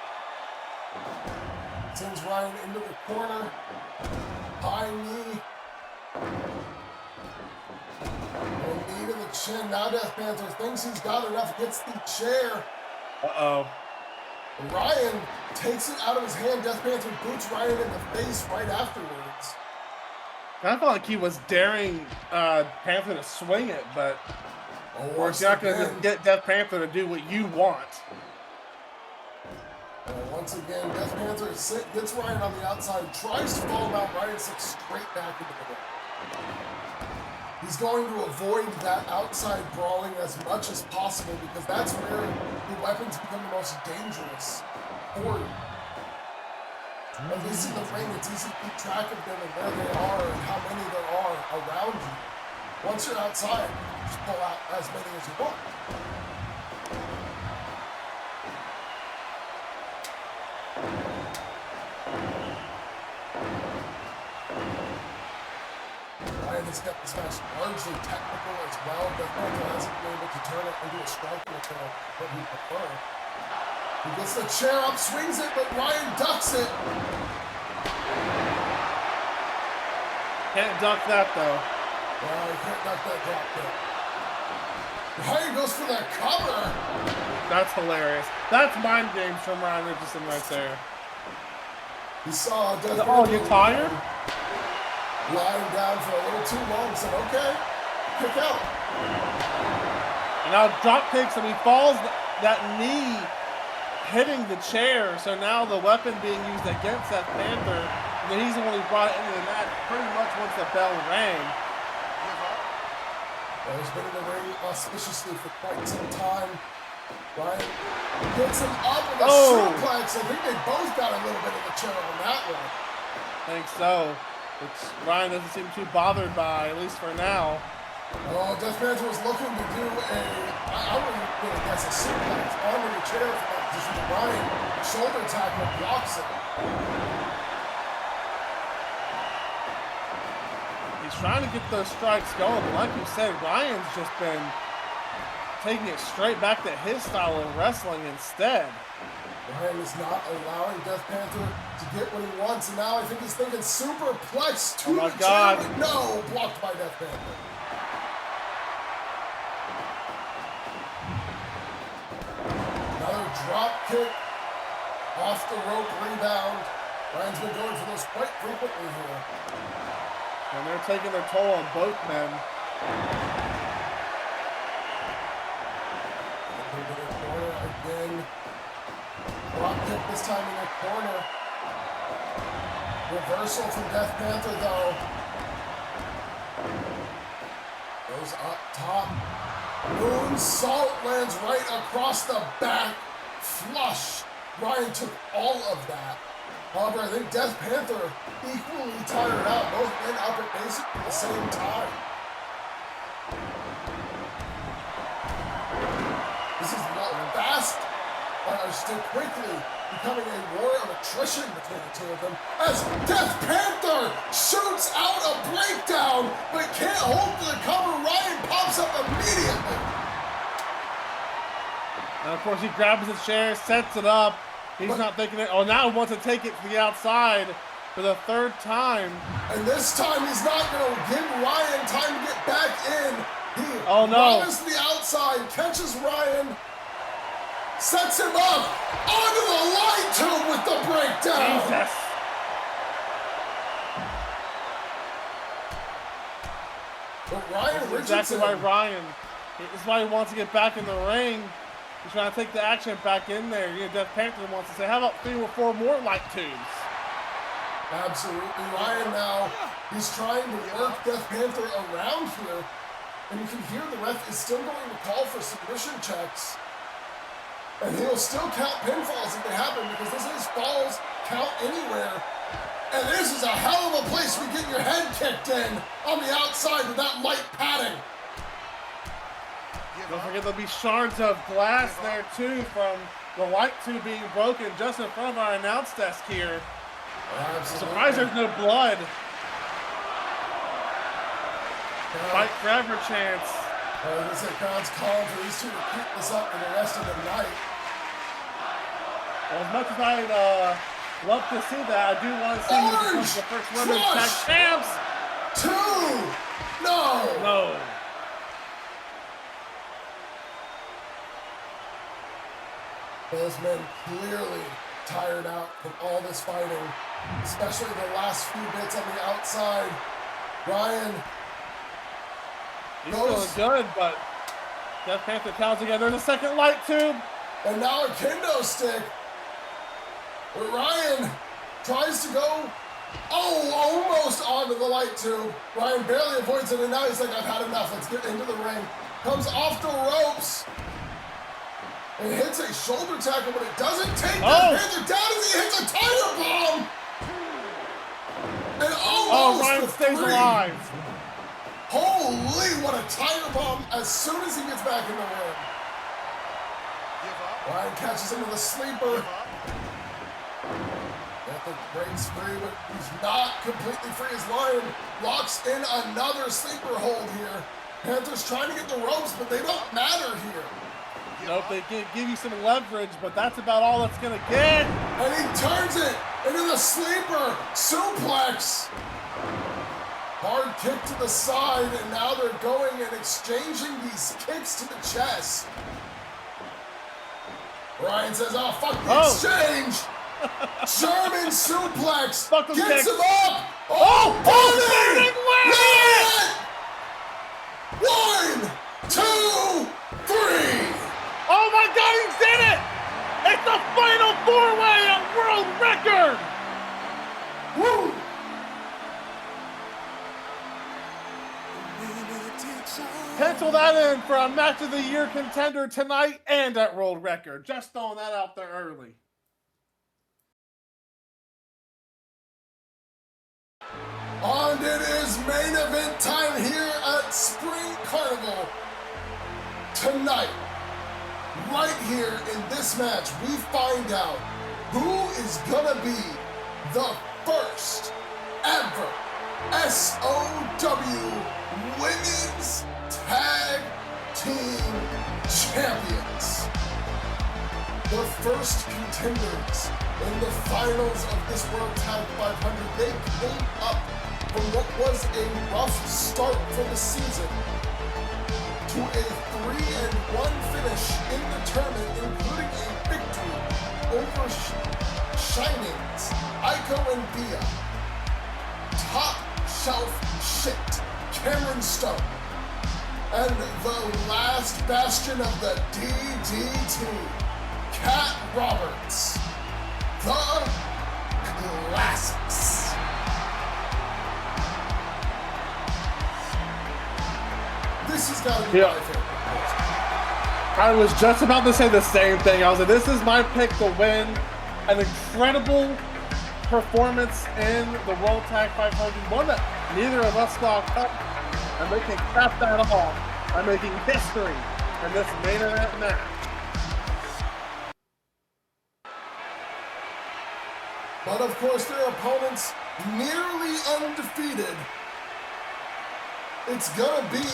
Sends Ryan into the corner. High knee. And knee to the chin. Now Death Panther thinks he's got enough, gets the chair. Uh-oh. Ryan takes it out of his hand. Death Panther boots Ryan in the face right afterwards. I felt like he was daring Panther to swing it, but you're not going to just get Death Panther to do what you want. Once again, Death Panther gets Ryan on the outside, tries to fall him out. Ryan sits straight back into the ring. He's going to avoid that outside brawling as much as possible because that's where the weapons become the most dangerous for you. At least in the ring, it's easy to keep track of them and where they are and how many there are around you. Once you're outside, you just pull out as many as you want. Ryan has kept this match largely technical as well. Death Panther hasn't been able to turn it into a striking attack that he preferred. He gets the chair up, swings it, but Ryan ducks it. Can't duck that, though. Well, he can't duck that drop kick. Ryan goes for that cover. That's hilarious. That's mind games from Ryan Richardson right there. He saw Death Panther. Oh, you're tired? Lying down for a little too long, said, okay, kick out. And now drop kicks and he falls, that knee hitting the chair. So now the weapon being used against that Panther, and then he's the one who brought it into the match pretty much once the bell rang. Well, he's been in the ring auspiciously for quite some time. Ryan gets him up with a suplex. I think they both got a little bit of the chair on that one. I think so. Which Ryan doesn't seem too bothered by, at least for now. Oh, Death Panther was looking to do I wouldn't really guess a suplex onto the chair for that position. Ryan, shoulder tackle, blocks it. He's trying to get those strikes going, but like you said, Ryan's just been taking it straight back to his style of wrestling instead. Ryan is not allowing Death Panther to get what he wants, and now I think he's thinking superplex to the chair, but no, blocked by Death Panther. Another drop kick, off the rope rebound. Ryan's been going for those quite frequently here. And they're taking their toll on both men. Into the corner again. Drop kick this time in the corner. Reversal from Death Panther though. Goes up top. Moonsault lands right across the back. Flush. Ryan took all of that. However, I think Death Panther equally tired out, both men up at basically the same time. This is fast, still quickly becoming a war of attrition between the two of them as Death Panther shoots out a breakdown but can't hold for the cover. Ryan pops up immediately. And of course he grabs his chair, sets it up. He's not thinking it. Oh, now he wants to take it to the outside for the third time. And this time he's not going to give Ryan time to get back in. He runs to the outside, catches Ryan, sets him up onto the light tube with the breakdown. Jesus. But Ryan Richardson. Exactly why Ryan. This is why he wants to get back in the ring. He's trying to take the action back in there. You know, Death Panther wants to say, how about 3 or 4 more light tubes? Absolutely. Ryan now, he's trying to work Death Panther around here. And you can hear the ref is still going to call for submission checks. And he'll still count pinfalls if they happen because this is falls count anywhere. And this is a hell of a place to get your head kicked in on the outside with that light padding. Don't forget there'll be shards of glass there too from the light tube being broken just in front of our announce desk here. Absolutely. Surprised there's no blood. Fight forever chance. This crowd's calling for these two to keep this up for the rest of the night. Well, as much as I'd love to see that, I do want to see who becomes the first women's tag champs. 2! No! No. Those men clearly tired out from all this fighting, especially the last few bits on the outside. Ryan. He's feeling good, but Death Panther counts again. There's a second light tube. And now a kendo stick. Where Ryan tries to go, almost onto the light tube. Ryan barely avoids it, and now he's like, I've had enough. Let's get into the ring. Comes off the ropes. And hits a shoulder tackle, but it doesn't take Death Panther down as he hits a tire bomb. And almost Ryan stays 3. alive. Holy, what a tire bomb as soon as he gets back in the ring. Ryan catches him with a sleeper. Panther breaks free, but he's not completely free as Ryan locks in another sleeper hold here. Panther's trying to get the ropes, but they don't matter here. Nope, they give you some leverage, but that's about all it's going to get. And he turns it into the sleeper suplex. Hard kick to the side, and now they're going and exchanging these kicks to the chest. Ryan says, oh, fuck the exchange. German suplex. Gets him up. Oh, burning! One, two, three. Oh my God, he did it! It's the final 4-way at world record! Woo! Pencil that in for a match of the year contender tonight and at world record. Just throwing that out there early. And it is main event time here at Spring Carnival tonight. Right here in this match, we find out who is gonna be the first ever SOW Women's Tag Team Champions. The first contenders in the finals of this World Tag 500. They came up from what was a rough start for the season to a 3-1 finish in the tournament, including a victory over Shinings, Aiko and Bia, Top Shelf Shit, Cameron Stone, and the last bastion of the DDT, Kat Roberts, the Classics. This has got to be my favorite. I was just about to say the same thing. I was like, this is my pick to win an incredible performance in the World Tag 500, one that neither of us locked up, and they can cap that off by making history in this main event match. But of course, their opponents nearly undefeated. It's gonna be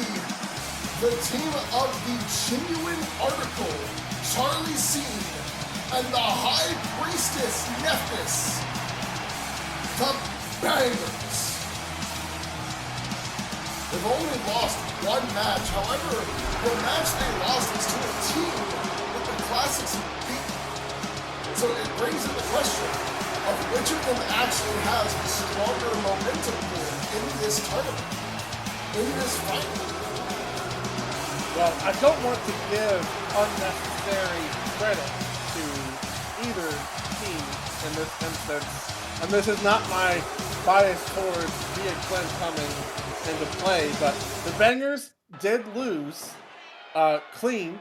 the team of the genuine article, Charlie Scene, and the High Priestess Nephthys, the Bangers. They've only lost one match. However, the match they lost is to a team that the Classics have beaten. So it brings in the question of which of them actually has the stronger momentum pool in this tournament, in this fight. Well, I don't want to give unnecessary credit to either team in this instance, and this is not my bias towards Via Clint coming into play, but the Bangers did lose clean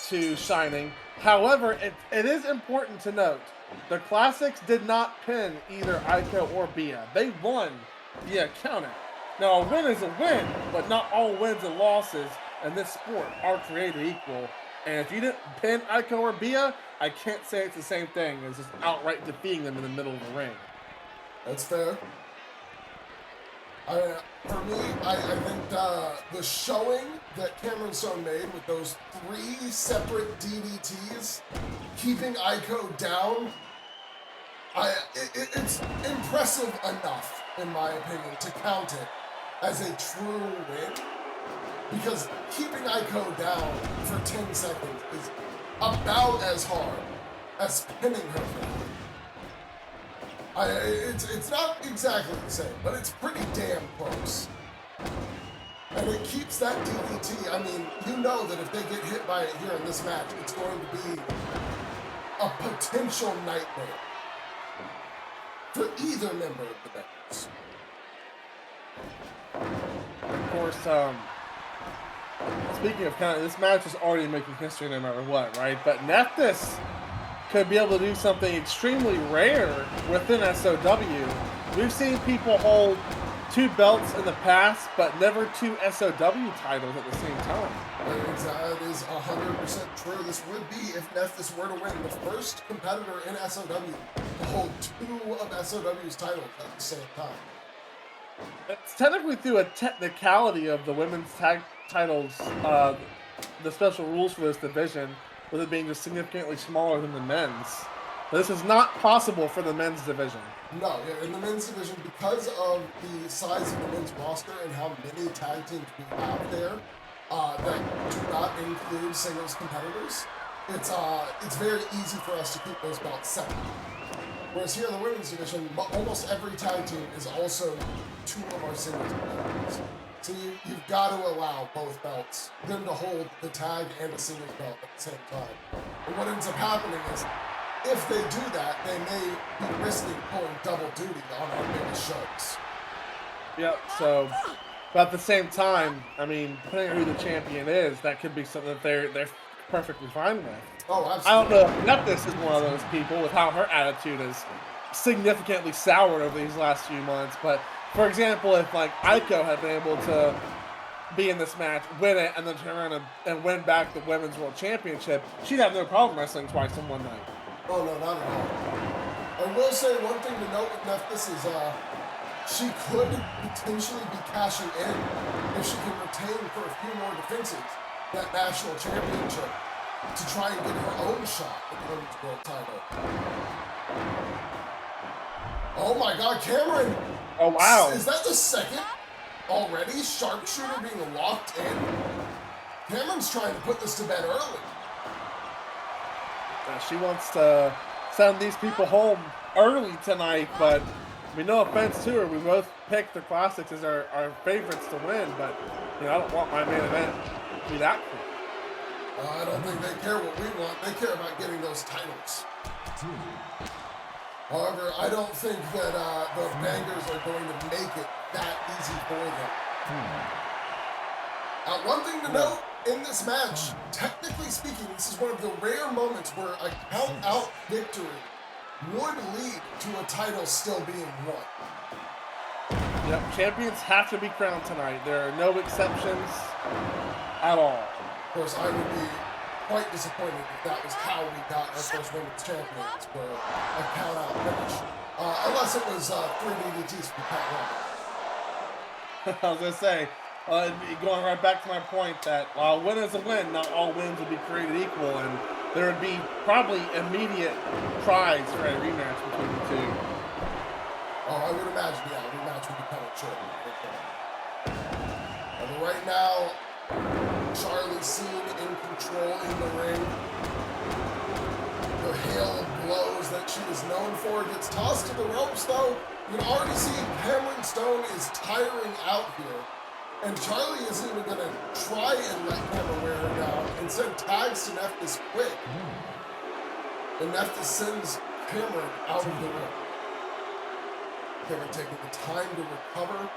to Shining. However, it is important to note, the Classics did not pin either Kaito or Bia. They won via countout. Now, a win is a win, but not all wins and losses in this sport are created equal. And if you didn't pin Kaito or Bia, I can't say it's the same thing as just outright defeating them in the middle of the ring. That's fair. For me, I think the showing that Cameron Stone made with those 3 separate DDTs, keeping Kaito down, it's impressive enough, in my opinion, to count it as a true win. Because keeping Kaito down for 10 seconds is about as hard as pinning her. It's not exactly the same, but it's pretty damn close. And it keeps that DDT. I mean, you know that if they get hit by it here in this match, it's going to be a potential nightmare for either member of the Bangers. Of course, speaking of kind of, this match is already making history no matter what, right? But Nephthys could be able to do something extremely rare within SOW. We've seen people hold 2 belts in the past, but never 2 SOW titles at the same time. That is 100% true. This would be, if Nephthys were to win, the first competitor in SOW to hold 2 of SOW's titles at the same time. It's technically through a technicality of the women's tag titles, the special rules for this division, with it being just significantly smaller than the men's. This is not possible for the men's division. No, in the men's division, because of the size of the men's roster and how many tag teams we have there that do not include singles competitors, it's very easy for us to keep those belts separate. Whereas here in the women's division, almost every tag team is also 2 of our singles competitors. So you've got to allow both belts, them to hold the tag and the singles belt at the same time. And what ends up happening is, if they do that, they may be risking pulling double duty on our biggest shows. Yep, so, but at the same time, I mean, depending on who the champion is, that could be something that they're perfectly fine with. Oh, absolutely. I don't know if Nephthys is one of those people with how her attitude is significantly soured over these last few months, but for example, if like Kaito had been able to be in this match, win it, and then turn around and win back the Women's World Championship, she'd have no problem wrestling twice in one night. Oh, no, not at all. I will say one thing to note with Nephthys is she could potentially be cashing in if she can retain for a few more defenses that national championship to try and get her own shot at the Women's World title. Oh my God, Cameron! Oh wow! Is that the second already sharpshooter being locked in? Cameron's trying to put this to bed early. She wants to send these people home early tonight, but I mean, no offense to her, we both picked the Classics as our favorites to win, but you know, I don't want my main event to be that cool. I don't think they care what we want. They care about getting those titles. However, I don't think that the Bangers are going to make it that easy for them. One thing to note in this match, technically speaking, this is one of the rare moments where a count-out victory would lead to a title still being won. Yep, champions have to be crowned tonight. There are no exceptions at all. Of course, I would be quite disappointed if that was how we got our first women's champions, for a count-out finish. Unless it was 3 DDTs from Pat Roberts. I was going to say, going right back to my point that while win is a win, not all wins would be created equal, and there would be probably immediate tries for a rematch between the two. Oh, I would imagine, yeah, a rematch would be coming short. But right now, Charlie seen in control in the ring. The hail of blows that she is known for gets tossed to the ropes, though. You can already see Cameron Stone is tiring out here. And Charlie isn't even going to try and let Cameron wear her down. Instead, tags to Nephthys quick. And Nephthys sends Cameron out of the ring. Cameron taking the time to recover.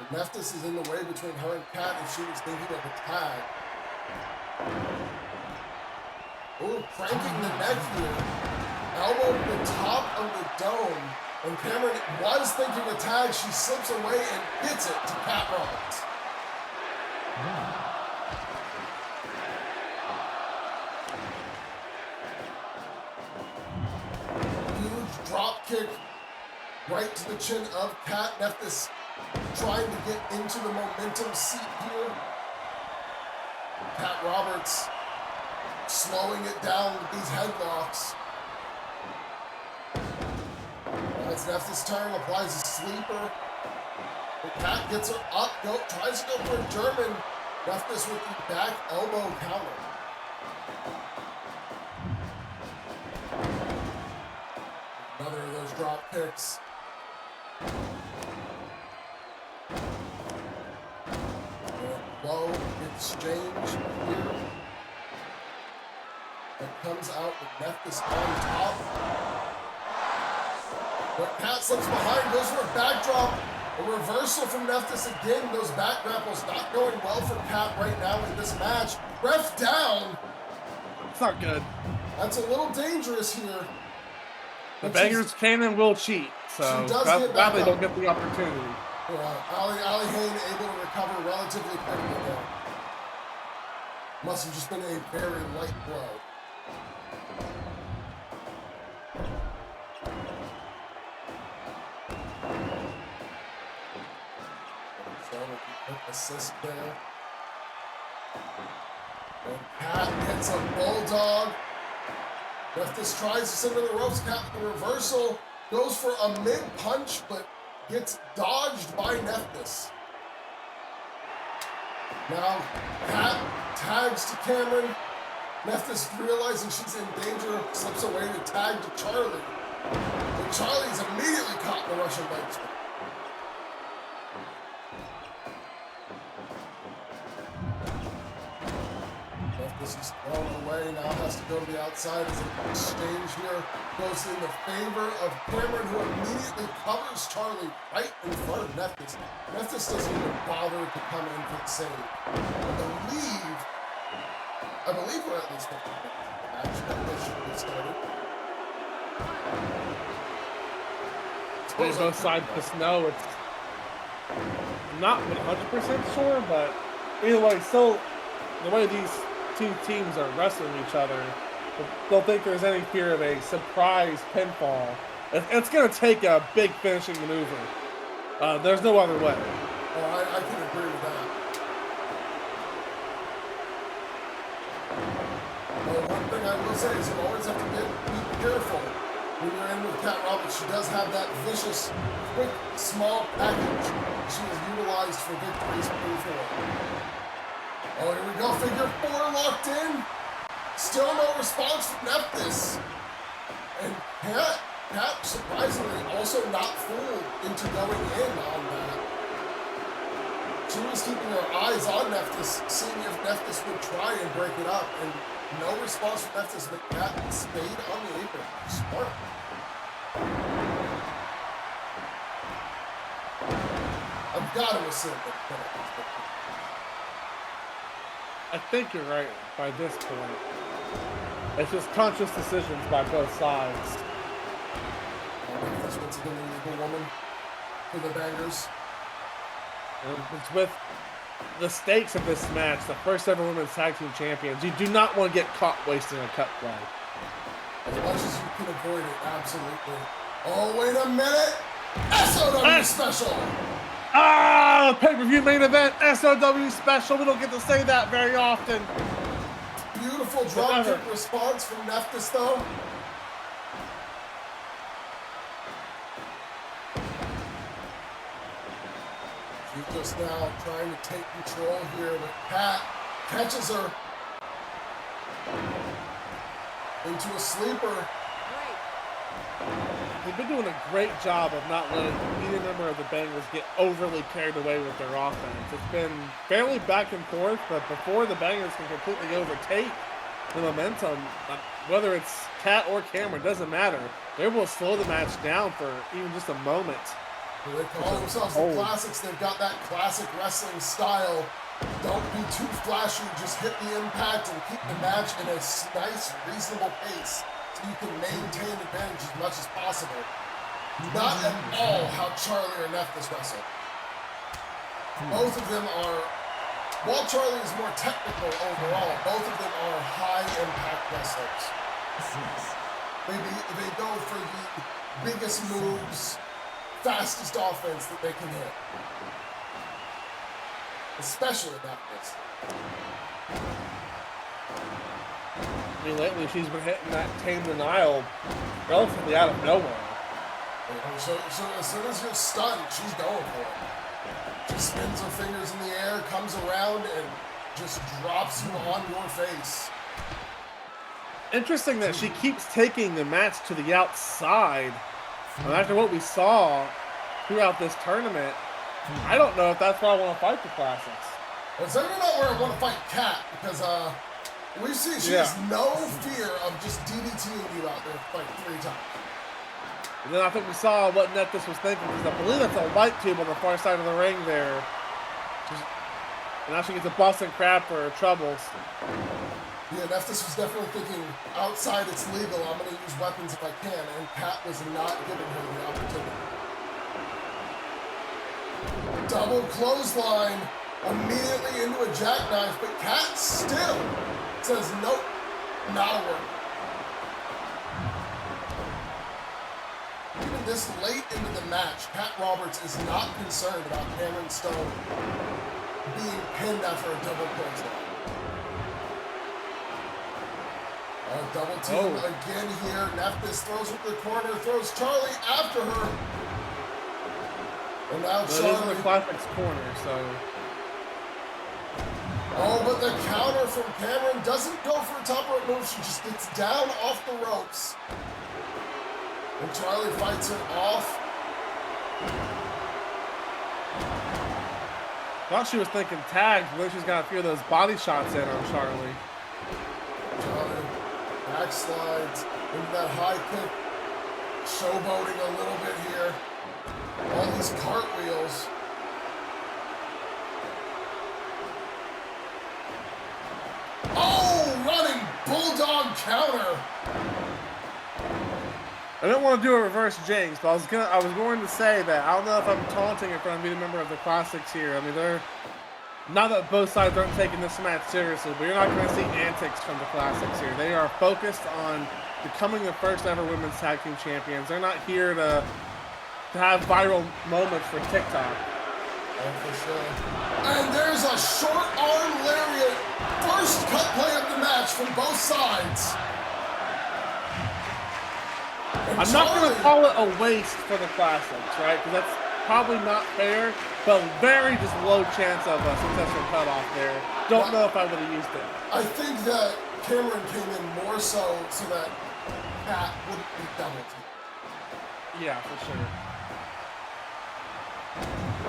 And Nephthys is in the way between her and Kat if she was thinking of a tag. Ooh, cranking the neck here. Elbow to the top of the dome. And Cameron was thinking a tag. She slips away and hits it to Kat Roberts. Huge drop kick right to the chin of Kat. Nephthys trying to get into the momentum seat here. Kat Roberts slowing it down with these headlocks. It's Nephthys' turn, applies a sleeper. The Kat gets her up, tries to go for a German. Nephthys with the back elbow counter. Another of those drop kicks. Low exchange here. That comes out with Nephthys on top. But Kat slips behind, goes for a backdrop. A reversal from Nephthys again. Those back grapples not going well for Kat right now in this match. Ref down. It's not good. That's a little dangerous here. The bangers can and will cheat, so glad they don't get the opportunity. Ali Hayne able to recover relatively quickly there. Must have just been a very light blow. Assist there. And Kat gets a bulldog. Nephthys tries to send her to the ropes. Kat with the reversal. Goes for a mid-punch, but gets dodged by Nephthys. Now, Kat tags to Cameron. Nephthys, realizing she's in danger, slips away to tag to Charlie. But Charlie's immediately caught in the Russian leg sweep. Nephthys is thrown away, now has to go to the outside as an exchange here goes in the favor of Cameron, who immediately covers Charlie right in front of Nephthys. Nephthys doesn't even bother to come in for the save. I believe we're at least 50 minutes. Actually, that should get started. Both sides of the snow, it's not 100% sure, but either way, still, the way these two teams are wrestling each other, don't think there's any fear of a surprise pinfall. It's going to take a big finishing maneuver. There's no other way. Oh, I can agree with that. Well, one thing I will say is you always have to be careful when you're in with Kat Roberts. She does have that vicious, quick, small package she has utilized for victories before. Oh, here we go. Figure 4 locked in. Still no response from Nephthys. And Kat surprisingly also not fooled into going in on that. She was keeping her eyes on Nephthys, seeing if Nephthys would try and break it up. And no response from Nephthys, but Kat stayed on the apron. Smart. I've got to assume that I think you're right by this point. It's just conscious decisions by both sides. That's what's going to be the woman for the bangers. And it's with the stakes of this match, the first ever women's tag team champions. You do not want to get caught wasting a cut play. As much as you can avoid it, absolutely. Oh, wait a minute! SOW special! Ah, pay-per-view main event, SOW special. We don't get to say that very often. Beautiful drop kick response from Nephthys, though. She's just now trying to take control here, but Pat catches her into a sleeper. They've been doing a great job of not letting either member of the Bangers get overly carried away with their offense. It's been fairly back and forth, but before the Bangers can completely overtake the momentum, whether it's Kat or Cameron, doesn't matter. They're able to slow the match down for even just a moment. They call themselves the Classics. They've got that classic wrestling style. Don't be too flashy, just hit the impact and keep the match in a nice, reasonable pace so you can maintain advantage as much as possible. Not at all how Charlie or Nephthys wrestle. Both of them are, while Charlie is more technical overall, both of them are high-impact wrestlers. They go for the biggest moves, fastest offense that they can hit. Especially Nephthys. I mean, lately she's been hitting that tame denial relatively out of nowhere. So as soon as you're stunned, she's going for it. She spins her fingers in the air, comes around, and just drops you on your face. Interesting that she keeps taking the match to the outside. And after what we saw throughout this tournament, I don't know if that's why I want to fight the Classics. Well, it's certainly not where I want to fight Kat, because we've seen she has no fear of just DDTing you out there like 3 times. And then I think we saw what Nephthys was thinking, because I believe that's a light tube on the far side of the ring there. And now she gets a Boston Crab for her troubles. Yeah, Nephthys was definitely thinking, outside it's legal, I'm going to use weapons if I can, and Kat was not giving her the opportunity. Double clothesline, immediately into a jackknife, but Kat still says, nope, not a word. Even this late into the match, Pat Roberts is not concerned about Cameron Stone being pinned after a double clothesline. Double team again here. Nephthys throws her to the corner, throws Charlie after her. And now Charlie. It is in the Classics corner, so. Oh, but the counter from Cameron doesn't go for a top rope move. She just gets down off the ropes. And Charlie fights her off. Thought she was thinking tags, but then she's got a few of those body shots in on Charlie. Charlie backslides into that high kick, showboating a little bit here. All these cartwheels. Oh, running bulldog counter. I don't want to do a reverse jinx, but I was going to say that I don't know if I'm taunting if I'm being a member of the Classics here. I mean, they're not that both sides aren't taking this match seriously, but you're not going to see antics from the Classics here. They are focused on becoming the first ever women's tag team champions. They're not here to have viral moments for TikTok. Oh, for sure. And there's a short arm lariat. First cut play of the match from both sides. And I'm not going to call it a waste for the Classics, right? Because that's probably not fair, but very just low chance of a successful cutoff there. Don't know if I would have used it. I think that Cameron came in more so that Pat wouldn't be double teamed. Yeah, for sure.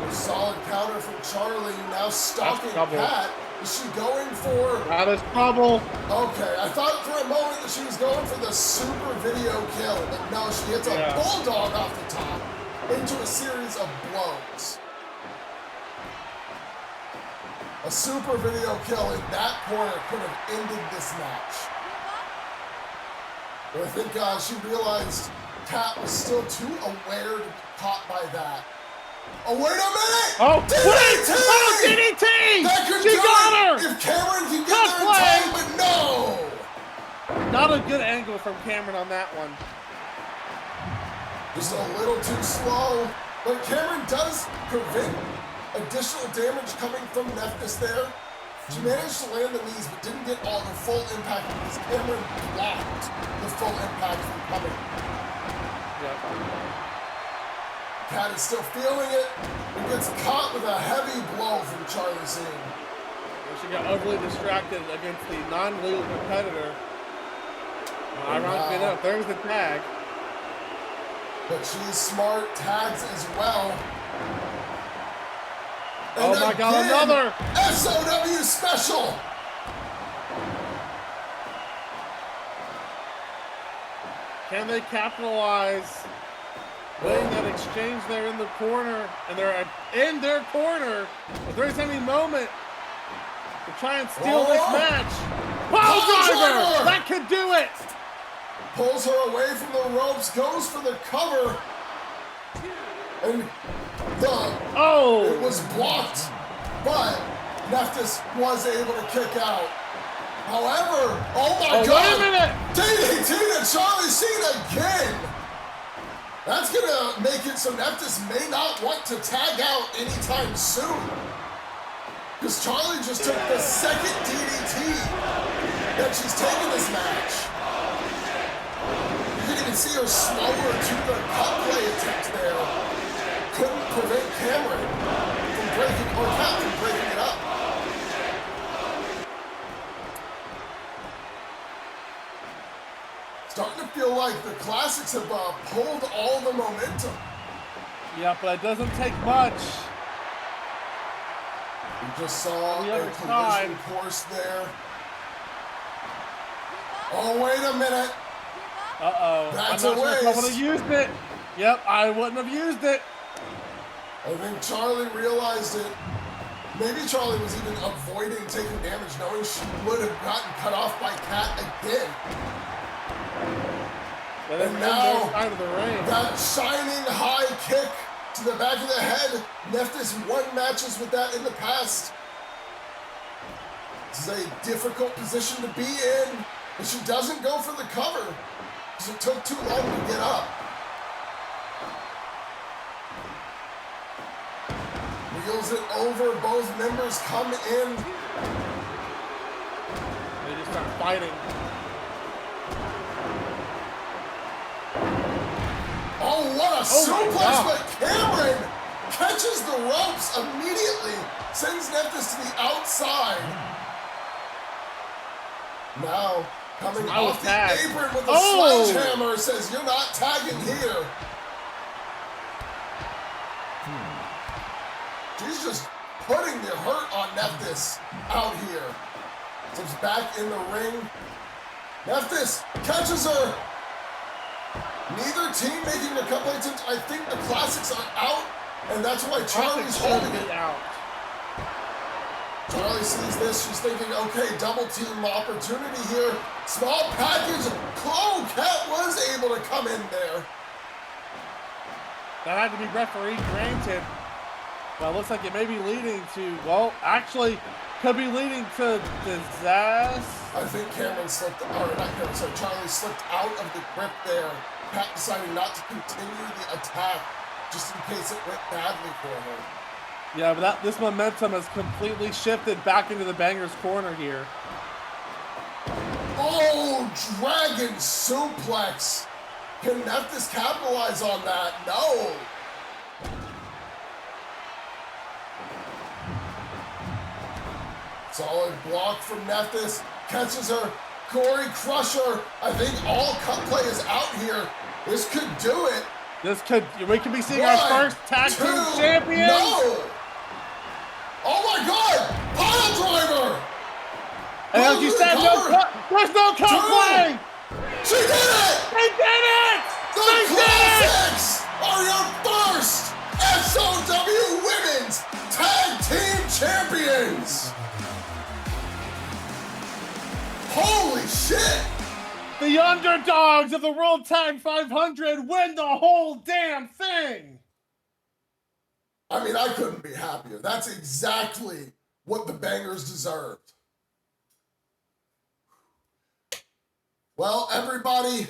A solid counter from Charlie, now stalking Pat. Is she going for... That is trouble. Okay, I thought for a moment that she was going for the super video kill, but no, she hits a bulldog off the top into a series of blows. A super video kill in that corner could have ended this match. But I think she realized Kat was still too aware to be caught by that. Oh, wait a minute! Oh, DDT! Oh, DDT! That could She do got it her! if Cameron can get Cut there in play! time, but no! Not a good angle from Cameron on that one. Just a little too slow, but Cameron does prevent additional damage coming from Nephthys there. She managed to land the knees, but didn't get all the full impact because Cameron blocked the full impact from coming. Yep. Kat is still feeling it and gets caught with a heavy blow from Charlie Singh. She got overly distracted against the non-lethal competitor. Ironically enough, there's the tag. But she's smart, tags as well. Oh And my God, again, another! SOW special! Can they capitalize? Winning that exchange there in the corner, and they're in their corner. If there's any moment to try and steal this match, pile driver! That could do it! Pulls her away from the ropes, goes for the cover, and it was blocked, but Nephthys was able to kick out. However, oh my God! Wait a minute! DDT to Charlie Cena again! That's gonna make it so Nephthys may not want to tag out anytime soon. Because Charlie just took the second DDT that she's taken this match. You can even see her slower to the cut play attempt there. Couldn't prevent Cameron from breaking, or Kat from breaking it up. Starting to feel like the Classics have pulled all the momentum. Yeah, but it doesn't take much. We just saw The a other collision side. course there. Oh, wait a minute. Uh-oh. That's I'm not a sure if I would waste. have used it. Yep, I wouldn't have used it. I think Charlie realized it. Maybe Charlie was even avoiding taking damage, knowing she would have gotten cut off by Kat again. And now, side of the ring. That shining high kick to the back of the head. Nephthys won matches with that in the past. This is a difficult position to be in, but she doesn't go for the cover because it took too long to get up. Wheels it over, both members come in. They just start fighting. Oh, what a my suplex, God. but Cameron catches the ropes immediately, sends Nephthys to the outside. Now, coming off the apron with a sledgehammer, says, "You're not tagging here." She's just putting the hurt on Nephthys out here. So it's back in the ring. Nephthys catches her. Neither team making a couple attempts. I think the Classics are out, and that's why Charlie's holding it out. Charlie sees this. She's thinking, okay, double team opportunity here. Small package. Oh, Kat was able to come in there. That had to be referee granted. Well, it looks like it may be leading to, well, actually, could be leading to disaster. I think Cameron slipped, or not Cameron, sorry, Charlie slipped out of the grip there. Kat deciding not to continue the attack just in case it went badly for her. Yeah, but this momentum has completely shifted back into the Bangers corner here. Oh, Dragon suplex. Can Nephthys capitalize on that? No. Solid block from Nephthys. Catches her. Corey Crusher. I think all cut play is out here. This could do it. We could be seeing our first tag team champions. No. Oh my God! Pile driver. And as you said, there's no cut play. She did it! They did it! The Classics are your first SOW Women's Tag Team Champions! Holy shit! The The underdogs of the World Tag 500 win the whole damn thing! I mean, I couldn't be happier. That's exactly what the bangers deserved. Well, everybody,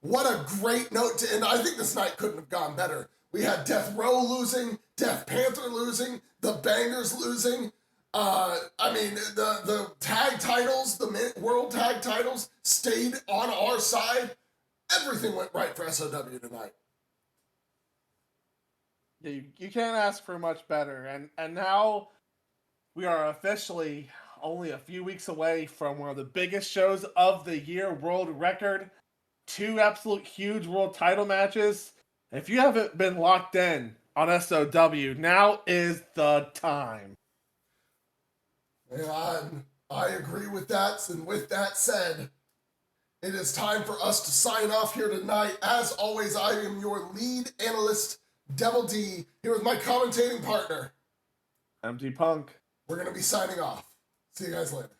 what a great note to end. I think this night couldn't have gone better. We had Death Row losing, Death Panther losing, the bangers losing. I mean, the tag titles, the world tag titles stayed on our side. Everything went right for SOW tonight. Yeah, you can't ask for much better. And now we are officially only a few weeks away from one of the biggest shows of the year, world record. 2 absolute huge world title matches. If you haven't been locked in on SOW, now is the time. And I agree with that. And with that said, it is time for us to sign off here tonight. As always, I am your lead analyst, Devil D, here with my commentating partner, MT Punk. We're going to be signing off. See you guys later.